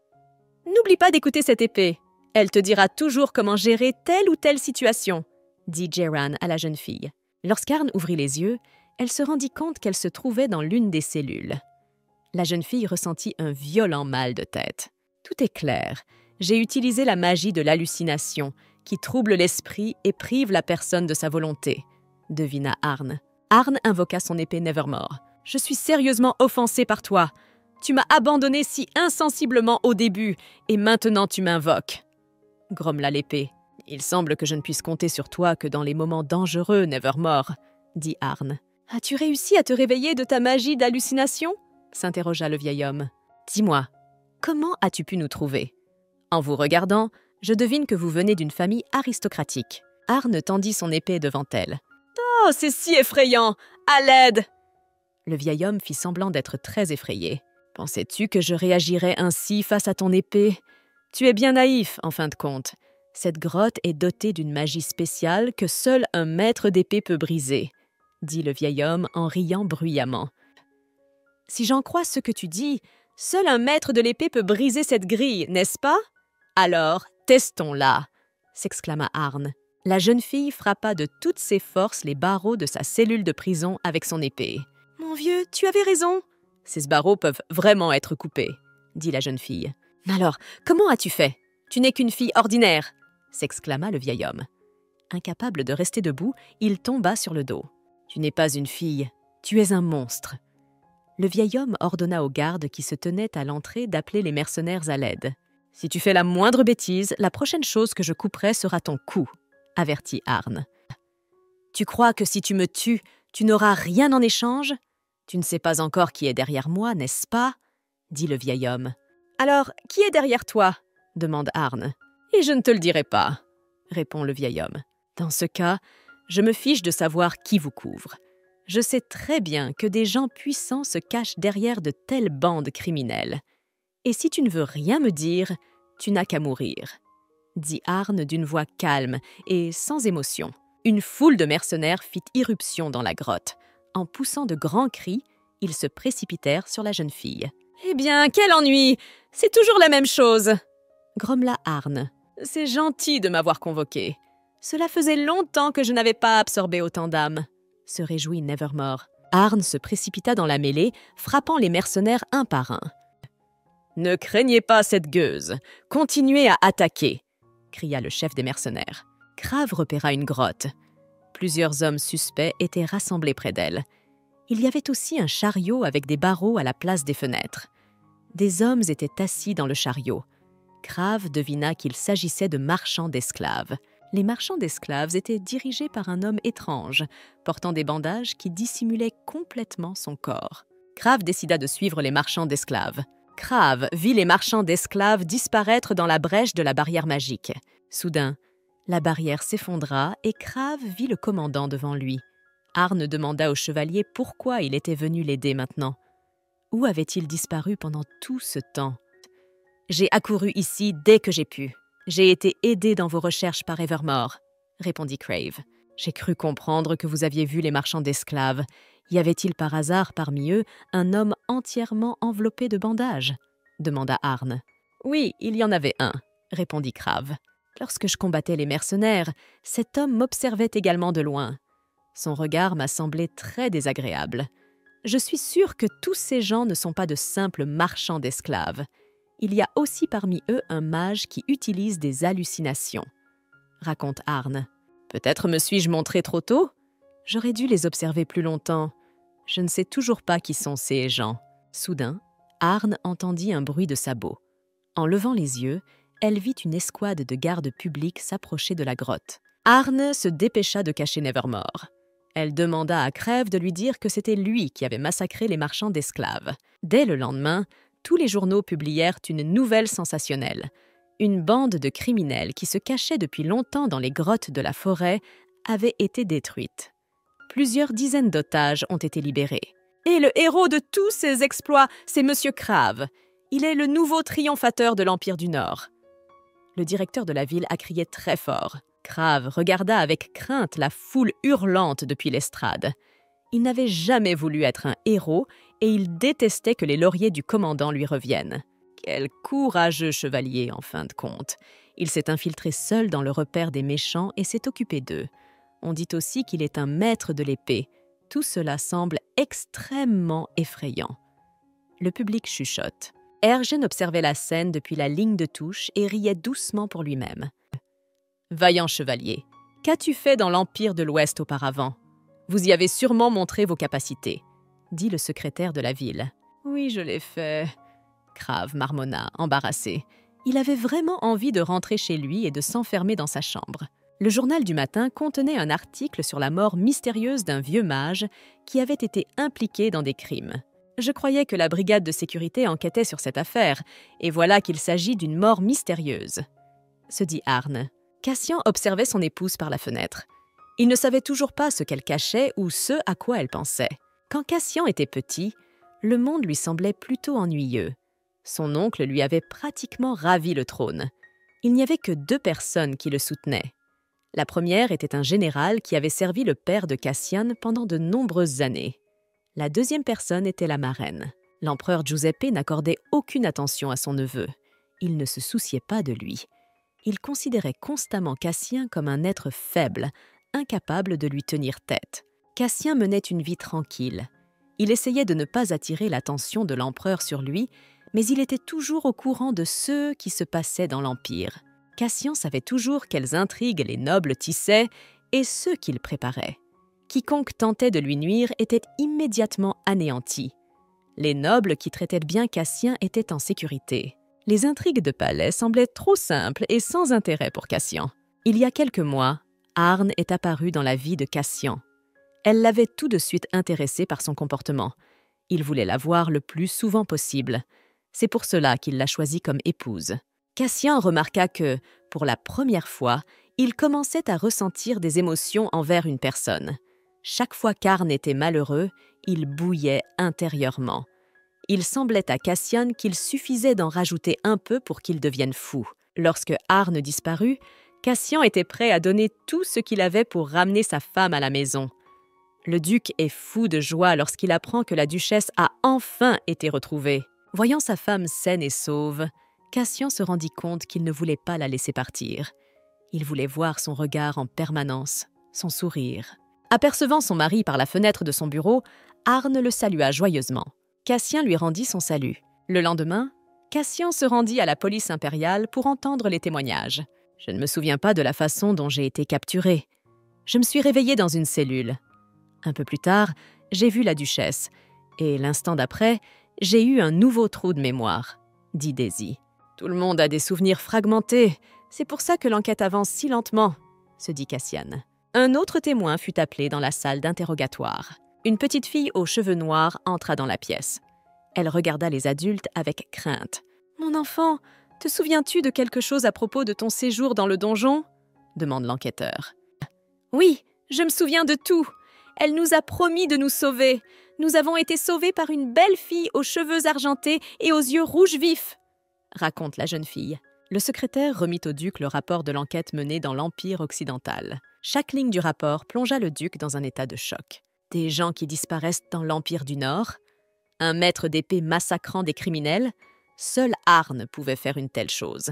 « N'oublie pas d'écouter cette épée. Elle te dira toujours comment gérer telle ou telle situation, » dit Geran à la jeune fille. Lorsqu'Arn ouvrit les yeux, elle se rendit compte qu'elle se trouvait dans l'une des cellules. La jeune fille ressentit un violent mal de tête. « Tout est clair. J'ai utilisé la magie de l'hallucination, qui trouble l'esprit et prive la personne de sa volonté, » devina Arn. Arn invoqua son épée Nevermore. « Je suis sérieusement offensé par toi. Tu m'as abandonné si insensiblement au début, et maintenant tu m'invoques. » grommela l'épée. « Il semble que je ne puisse compter sur toi que dans les moments dangereux, Nevermore, » dit Arn. « As-tu réussi à te réveiller de ta magie d'hallucination ?» s'interrogea le vieil homme. « Dis-moi, comment as-tu pu nous trouver? En vous regardant, je devine que vous venez d'une famille aristocratique. » Arn tendit son épée devant elle. « Oh, c'est si effrayant! À l'aide !» Le vieil homme fit semblant d'être très effrayé. « Pensais-tu que je réagirais ainsi face à ton épée? Tu es bien naïf, en fin de compte. Cette grotte est dotée d'une magie spéciale que seul un maître d'épée peut briser, dit le vieil homme en riant bruyamment. Si j'en crois ce que tu dis, seul un maître de l'épée peut briser cette grille, n'est-ce pas? Alors, testons-la, s'exclama Arn. La jeune fille frappa de toutes ses forces les barreaux de sa cellule de prison avec son épée. « Mon vieux, tu avais raison. Ces barreaux peuvent vraiment être coupés, dit la jeune fille. « Alors, comment as-tu fait? Tu n'es qu'une fille ordinaire, s'exclama le vieil homme. Incapable de rester debout, il tomba sur le dos. « Tu n'es pas une fille, tu es un monstre. » Le vieil homme ordonna aux gardes qui se tenaient à l'entrée d'appeler les mercenaires à l'aide. « Si tu fais la moindre bêtise, la prochaine chose que je couperai sera ton cou, » avertit Arn. « Tu crois que si tu me tues, tu n'auras rien en échange? Tu ne sais pas encore qui est derrière moi, n'est-ce pas? » dit le vieil homme. « Alors, qui est derrière toi ?» demande Arn. « Et je ne te le dirai pas, » répond le vieil homme. « Dans ce cas, je me fiche de savoir qui vous couvre. Je sais très bien que des gens puissants se cachent derrière de telles bandes criminelles. Et si tu ne veux rien me dire, tu n'as qu'à mourir, » dit Arn d'une voix calme et sans émotion. Une foule de mercenaires fit irruption dans la grotte. En poussant de grands cris, ils se précipitèrent sur la jeune fille. « Eh bien, quel ennui! C'est toujours la même chose !» grommela Arn. « C'est gentil de m'avoir convoqué. Cela faisait longtemps que je n'avais pas absorbé autant d'âmes, » se réjouit Nevermore. Arn se précipita dans la mêlée, frappant les mercenaires un par un. « Ne craignez pas cette gueuse. Continuez à attaquer, » cria le chef des mercenaires. Crave repéra une grotte. Plusieurs hommes suspects étaient rassemblés près d'elle. Il y avait aussi un chariot avec des barreaux à la place des fenêtres. Des hommes étaient assis dans le chariot. Crave devina qu'il s'agissait de marchands d'esclaves. Les marchands d'esclaves étaient dirigés par un homme étrange, portant des bandages qui dissimulaient complètement son corps. Crave décida de suivre les marchands d'esclaves. Crave vit les marchands d'esclaves disparaître dans la brèche de la barrière magique. Soudain, la barrière s'effondra et Crave vit le commandant devant lui. Arn demanda au chevalier pourquoi il était venu l'aider maintenant. Où avait-il disparu pendant tout ce temps? « J'ai accouru ici dès que j'ai pu. J'ai été aidé dans vos recherches par Evermore, » répondit Crave. « J'ai cru comprendre que vous aviez vu les marchands d'esclaves. Y avait-il par hasard parmi eux un homme entièrement enveloppé de bandages ?» demanda Arn. « Oui, il y en avait un, » répondit Crave. « Lorsque je combattais les mercenaires, cet homme m'observait également de loin. Son regard m'a semblé très désagréable. Je suis sûre que tous ces gens ne sont pas de simples marchands d'esclaves. Il y a aussi parmi eux un mage qui utilise des hallucinations, » raconte Arn. « Peut-être me suis-je montré trop tôt? J'aurais dû les observer plus longtemps. Je ne sais toujours pas qui sont ces gens. » Soudain, Arn entendit un bruit de sabots. En levant les yeux, elle vit une escouade de gardes publics s'approcher de la grotte. Arn se dépêcha de cacher Nevermore. Elle demanda à Crève de lui dire que c'était lui qui avait massacré les marchands d'esclaves. Dès le lendemain, tous les journaux publièrent une nouvelle sensationnelle. Une bande de criminels qui se cachaient depuis longtemps dans les grottes de la forêt avait été détruite. Plusieurs dizaines d'otages ont été libérés. Et le héros de tous ces exploits, c'est Monsieur Crave. Il est le nouveau triomphateur de l'Empire du Nord. Le directeur de la ville a crié très fort. Crave regarda avec crainte la foule hurlante depuis l'estrade. Il n'avait jamais voulu être un héros et il détestait que les lauriers du commandant lui reviennent. Quel courageux chevalier, en fin de compte. Il s'est infiltré seul dans le repère des méchants et s'est occupé d'eux. On dit aussi qu'il est un maître de l'épée. Tout cela semble extrêmement effrayant. Le public chuchote. Ergen observait la scène depuis la ligne de touche et riait doucement pour lui-même. « Vaillant chevalier, qu'as-tu fait dans l'Empire de l'Ouest auparavant? Vous y avez sûrement montré vos capacités, » dit le secrétaire de la ville. « Oui, je l'ai fait. » Crave marmonna, embarrassé. Il avait vraiment envie de rentrer chez lui et de s'enfermer dans sa chambre. Le journal du matin contenait un article sur la mort mystérieuse d'un vieux mage qui avait été impliqué dans des crimes. Je croyais que la brigade de sécurité enquêtait sur cette affaire, et voilà qu'il s'agit d'une mort mystérieuse, se dit Arn. Cassian observait son épouse par la fenêtre. Il ne savait toujours pas ce qu'elle cachait ou ce à quoi elle pensait. Quand Cassian était petit, le monde lui semblait plutôt ennuyeux. Son oncle lui avait pratiquement ravi le trône. Il n'y avait que 2 personnes qui le soutenaient. La première était un général qui avait servi le père de Cassian pendant de nombreuses années. La deuxième personne était la marraine. L'empereur Giuseppe n'accordait aucune attention à son neveu. Il ne se souciait pas de lui. Il considérait constamment Cassien comme un être faible, incapable de lui tenir tête. Cassien menait une vie tranquille. Il essayait de ne pas attirer l'attention de l'empereur sur lui, mais il était toujours au courant de ce qui se passait dans l'Empire. Cassien savait toujours quelles intrigues les nobles tissaient et ceux qu'ils préparaient. Quiconque tentait de lui nuire était immédiatement anéanti. Les nobles qui traitaient bien Cassien étaient en sécurité. Les intrigues de palais semblaient trop simples et sans intérêt pour Cassien. Il y a quelques mois, Arne est apparue dans la vie de Cassien. Elle l'avait tout de suite intéressé par son comportement. Il voulait la voir le plus souvent possible. C'est pour cela qu'il l'a choisie comme épouse. Cassien remarqua que, pour la première fois, il commençait à ressentir des émotions envers une personne. Chaque fois qu'Arne était malheureux, il bouillait intérieurement. Il semblait à Cassian qu'il suffisait d'en rajouter un peu pour qu'il devienne fou. Lorsque Arne disparut, Cassian était prêt à donner tout ce qu'il avait pour ramener sa femme à la maison. Le duc est fou de joie lorsqu'il apprend que la duchesse a enfin été retrouvée. Voyant sa femme saine et sauve, Cassian se rendit compte qu'il ne voulait pas la laisser partir. Il voulait voir son regard en permanence, son sourire. Apercevant son mari par la fenêtre de son bureau, Arne le salua joyeusement. Cassien lui rendit son salut. Le lendemain, Cassien se rendit à la police impériale pour entendre les témoignages. « Je ne me souviens pas de la façon dont j'ai été capturé. Je me suis réveillé dans une cellule. Un peu plus tard, j'ai vu la duchesse. Et l'instant d'après, j'ai eu un nouveau trou de mémoire, » dit Daisy. « Tout le monde a des souvenirs fragmentés. C'est pour ça que l'enquête avance si lentement, » se dit Cassian. Un autre témoin fut appelé dans la salle d'interrogatoire. Une petite fille aux cheveux noirs entra dans la pièce. Elle regarda les adultes avec crainte. « Mon enfant, te souviens-tu de quelque chose à propos de ton séjour dans le donjon ?» demande l'enquêteur. « Oui, je me souviens de tout. Elle nous a promis de nous sauver. Nous avons été sauvés par une belle fille aux cheveux argentés et aux yeux rouges vifs, » raconte la jeune fille. Le secrétaire remit au duc le rapport de l'enquête menée dans l'Empire occidental. Chaque ligne du rapport plongea le duc dans un état de choc. Des gens qui disparaissent dans l'Empire du Nord, un maître d'épée massacrant des criminels, seul Arne pouvait faire une telle chose.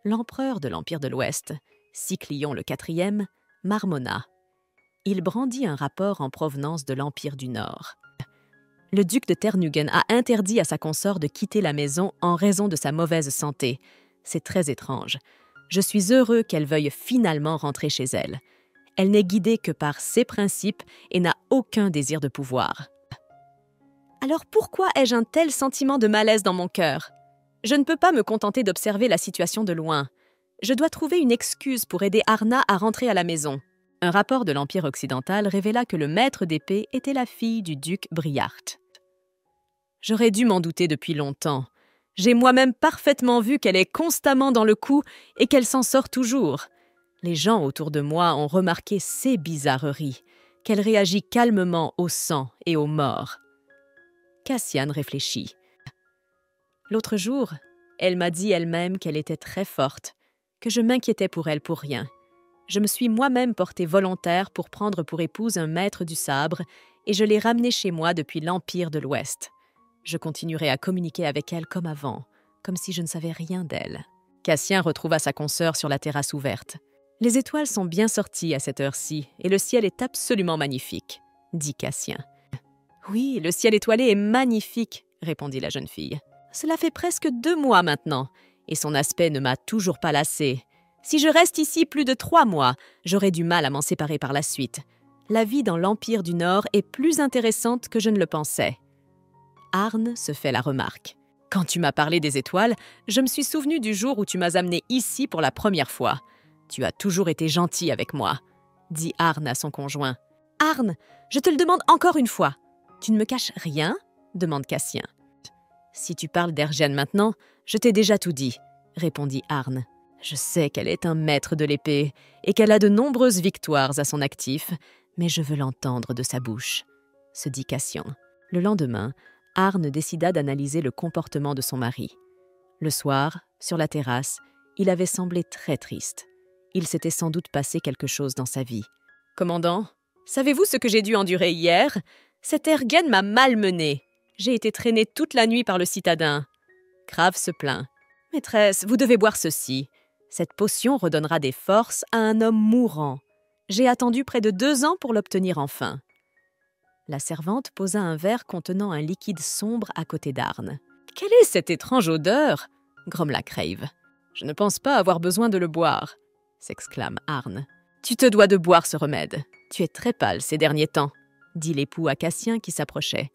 L'empereur de l'Empire de l'Ouest, Siclion le IV, marmonna. Il brandit un rapport en provenance de l'Empire du Nord. Le duc de Ternugen a interdit à sa consort de quitter la maison en raison de sa mauvaise santé. C'est très étrange. Je suis heureux qu'elle veuille finalement rentrer chez elle. Elle n'est guidée que par ses principes et n'a aucun désir de pouvoir. Alors pourquoi ai-je un tel sentiment de malaise dans mon cœur? Je ne peux pas me contenter d'observer la situation de loin. Je dois trouver une excuse pour aider Arna à rentrer à la maison. Un rapport de l'Empire occidental révéla que le maître d'épée était la fille du duc Briart. J'aurais dû m'en douter depuis longtemps. J'ai moi-même parfaitement vu qu'elle est constamment dans le coup et qu'elle s'en sort toujours. Les gens autour de moi ont remarqué ces bizarreries, qu'elle réagit calmement au sang et aux morts. Cassian réfléchit. L'autre jour, elle m'a dit elle-même qu'elle était très forte, que je m'inquiétais pour elle pour rien. Je me suis moi-même portée volontaire pour prendre pour épouse un maître du sabre et je l'ai ramenée chez moi depuis l'Empire de l'Ouest. Je continuerai à communiquer avec elle comme avant, comme si je ne savais rien d'elle. Cassien retrouva sa consoeur sur la terrasse ouverte. « Les étoiles sont bien sorties à cette heure-ci et le ciel est absolument magnifique, » dit Cassien. « Oui, le ciel étoilé est magnifique, » répondit la jeune fille. « Cela fait presque 2 mois maintenant et son aspect ne m'a toujours pas lassée. Si je reste ici plus de 3 mois, j'aurai du mal à m'en séparer par la suite. La vie dans l'Empire du Nord est plus intéressante que je ne le pensais. » Arne se fait la remarque. « Quand tu m'as parlé des étoiles, je me suis souvenu du jour où tu m'as amené ici pour la première fois. Tu as toujours été gentil avec moi, » dit Arne à son conjoint. « Arne, je te le demande encore une fois. Tu ne me caches rien ?» demande Cassien. « Si tu parles d'Ergiane maintenant, je t'ai déjà tout dit, » répondit Arne. « Je sais qu'elle est un maître de l'épée et qu'elle a de nombreuses victoires à son actif, mais je veux l'entendre de sa bouche, » se dit Cassien. Le lendemain, Arne décida d'analyser le comportement de son mari. Le soir, sur la terrasse, Il avait semblé très triste. Il s'était sans doute passé quelque chose dans sa vie. « Commandant, savez-vous ce que j'ai dû endurer hier? Cet Ergen m'a malmené. J'ai été traîné toute la nuit par le citadin. » Crave se plaint. « Maîtresse, vous devez boire ceci. Cette potion redonnera des forces à un homme mourant. J'ai attendu près de 2 ans pour l'obtenir enfin. » La servante posa un verre contenant un liquide sombre à côté d'Arn. « Quelle est cette étrange odeur ?» grommela Crave. « Je ne pense pas avoir besoin de le boire, » s'exclame Arn. « Tu te dois de boire ce remède. Tu es très pâle ces derniers temps, » dit l'époux à Cassien qui s'approchait.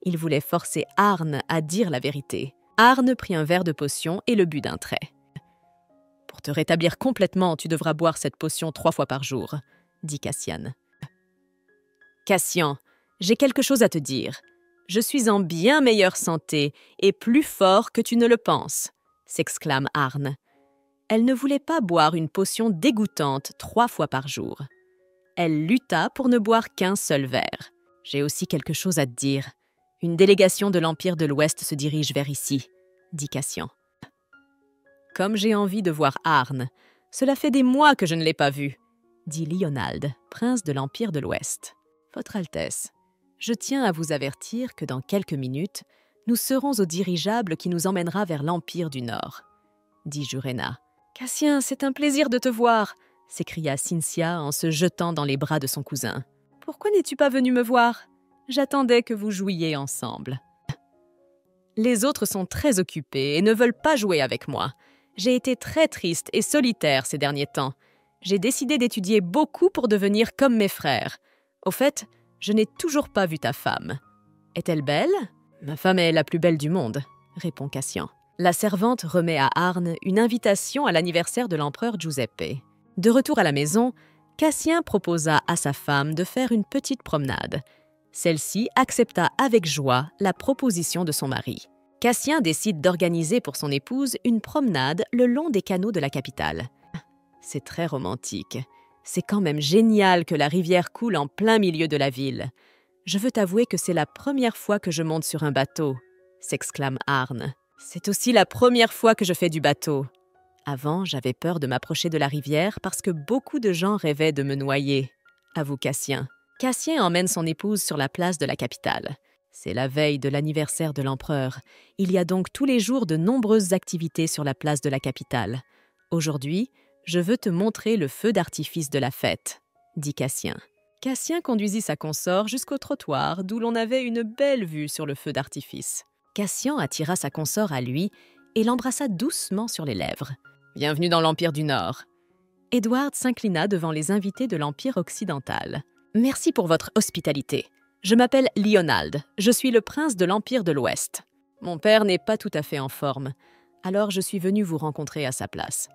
Il voulait forcer Arn à dire la vérité. Arn prit un verre de potion et le but d'un trait. « Pour te rétablir complètement, tu devras boire cette potion 3 fois par jour, » dit Cassian. « Cassian, j'ai quelque chose à te dire. Je suis en bien meilleure santé et plus fort que tu ne le penses, » s'exclame Arn. Elle ne voulait pas boire une potion dégoûtante 3 fois par jour. Elle lutta pour ne boire qu'un seul verre. « J'ai aussi quelque chose à te dire. Une délégation de l'Empire de l'Ouest se dirige vers ici, » dit Cassian. « Comme j'ai envie de voir Arn. Cela fait des mois que je ne l'ai pas vu, » dit Lionald, prince de l'Empire de l'Ouest. « Votre Altesse, je tiens à vous avertir que dans quelques minutes, nous serons au dirigeable qui nous emmènera vers l'Empire du Nord, » dit Jurena. « Cassien, c'est un plaisir de te voir, » s'écria Cynthia en se jetant dans les bras de son cousin. « Pourquoi n'es-tu pas venu me voir? J'attendais que vous jouiez ensemble. » « Les autres sont très occupés et ne veulent pas jouer avec moi. J'ai été très triste et solitaire ces derniers temps. J'ai décidé d'étudier beaucoup pour devenir comme mes frères. Au fait, je n'ai toujours pas vu ta femme. Est-elle belle? »« Ma femme est la plus belle du monde, » répond Cassian. La servante remet à Arn une invitation à l'anniversaire de l'empereur Giuseppe. De retour à la maison, Cassien proposa à sa femme de faire une petite promenade. Celle-ci accepta avec joie la proposition de son mari. Cassien décide d'organiser pour son épouse une promenade le long des canaux de la capitale. C'est très romantique. C'est quand même génial que la rivière coule en plein milieu de la ville. Je veux t'avouer que c'est la première fois que je monte sur un bateau, s'exclame Arn. C'est aussi la première fois que je fais du bateau. Avant, j'avais peur de m'approcher de la rivière parce que beaucoup de gens rêvaient de me noyer, avoue Cassien. Cassien emmène son épouse sur la place de la capitale. C'est la veille de l'anniversaire de l'empereur. Il y a donc tous les jours de nombreuses activités sur la place de la capitale. Aujourd'hui, je veux te montrer le feu d'artifice de la fête, dit Cassien. Cassien conduisit sa consort jusqu'au trottoir d'où l'on avait une belle vue sur le feu d'artifice. Cassien attira sa consort à lui et l'embrassa doucement sur les lèvres. « Bienvenue dans l'Empire du Nord. » Edward s'inclina devant les invités de l'Empire occidental. « Merci pour votre hospitalité. Je m'appelle Lionald. Je suis le prince de l'Empire de l'Ouest. Mon père n'est pas tout à fait en forme, alors je suis venu vous rencontrer à sa place.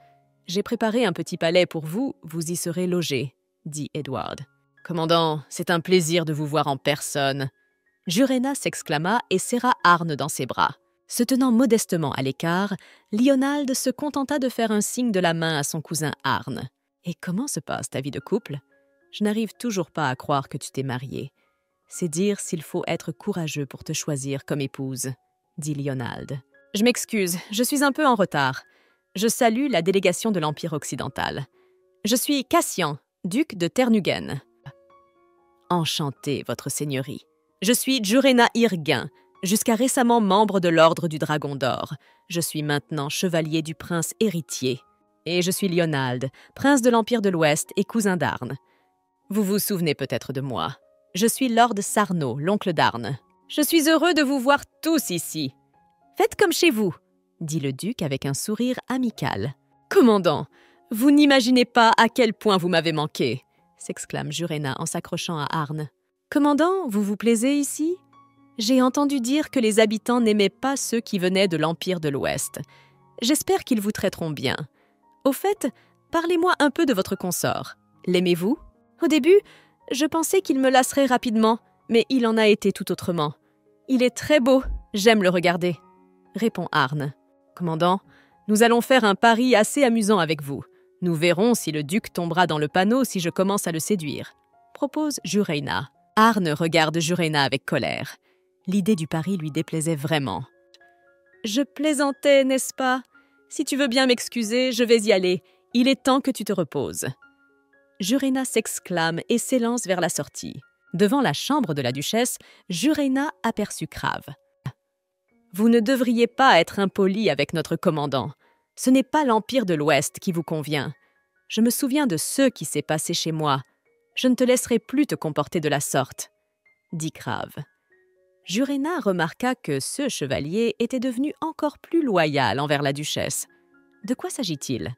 J'ai préparé un petit palais pour vous, vous y serez logé, » dit Edward. « Commandant, c'est un plaisir de vous voir en personne. » Jurena s'exclama et serra Arn dans ses bras. Se tenant modestement à l'écart, Lionald se contenta de faire un signe de la main à son cousin Arn. « Et comment se passe ta vie de couple? Je n'arrive toujours pas à croire que tu t'es mariée. C'est dire s'il faut être courageux pour te choisir comme épouse, » dit Lionald. « Je m'excuse, je suis un peu en retard. Je salue la délégation de l'Empire occidental. Je suis Cassian, duc de Ternugen. »« Enchanté, votre seigneurie. Je suis Jurena Irguin, jusqu'à récemment membre de l'Ordre du Dragon d'Or. Je suis maintenant chevalier du prince héritier. Et je suis Lionald, prince de l'Empire de l'Ouest et cousin d'Arn. Vous vous souvenez peut-être de moi. Je suis Lord Sarno, l'oncle d'Arn. Je suis heureux de vous voir tous ici. Faites comme chez vous, dit le duc avec un sourire amical. Commandant, vous n'imaginez pas à quel point vous m'avez manqué, s'exclame Jurena en s'accrochant à Arn. Commandant, vous vous plaisez ici? J'ai entendu dire que les habitants n'aimaient pas ceux qui venaient de l'Empire de l'Ouest. J'espère qu'ils vous traiteront bien. Au fait, parlez-moi un peu de votre consort. L'aimez-vous? Au début, je pensais qu'il me lasserait rapidement, mais il en a été tout autrement. Il est très beau, j'aime le regarder, répond Arn. Commandant, nous allons faire un pari assez amusant avec vous. Nous verrons si le duc tombera dans le panneau si je commence à le séduire, propose Jurena. Arn regarde Jurena avec colère. L'idée du pari lui déplaisait vraiment. Je plaisantais, n'est-ce pas? Si tu veux bien m'excuser, je vais y aller. Il est temps que tu te reposes. » Jurena s'exclame et s'élance vers la sortie. Devant la chambre de la duchesse, Jurena aperçut Crave. « Vous ne devriez pas être impoli avec notre commandant. Ce n'est pas l'Empire de l'Ouest qui vous convient. Je me souviens de ce qui s'est passé chez moi. Je ne te laisserai plus te comporter de la sorte, » dit Crave. Jurena remarqua que ce chevalier était devenu encore plus loyal envers la duchesse. De quoi s'agit-il ?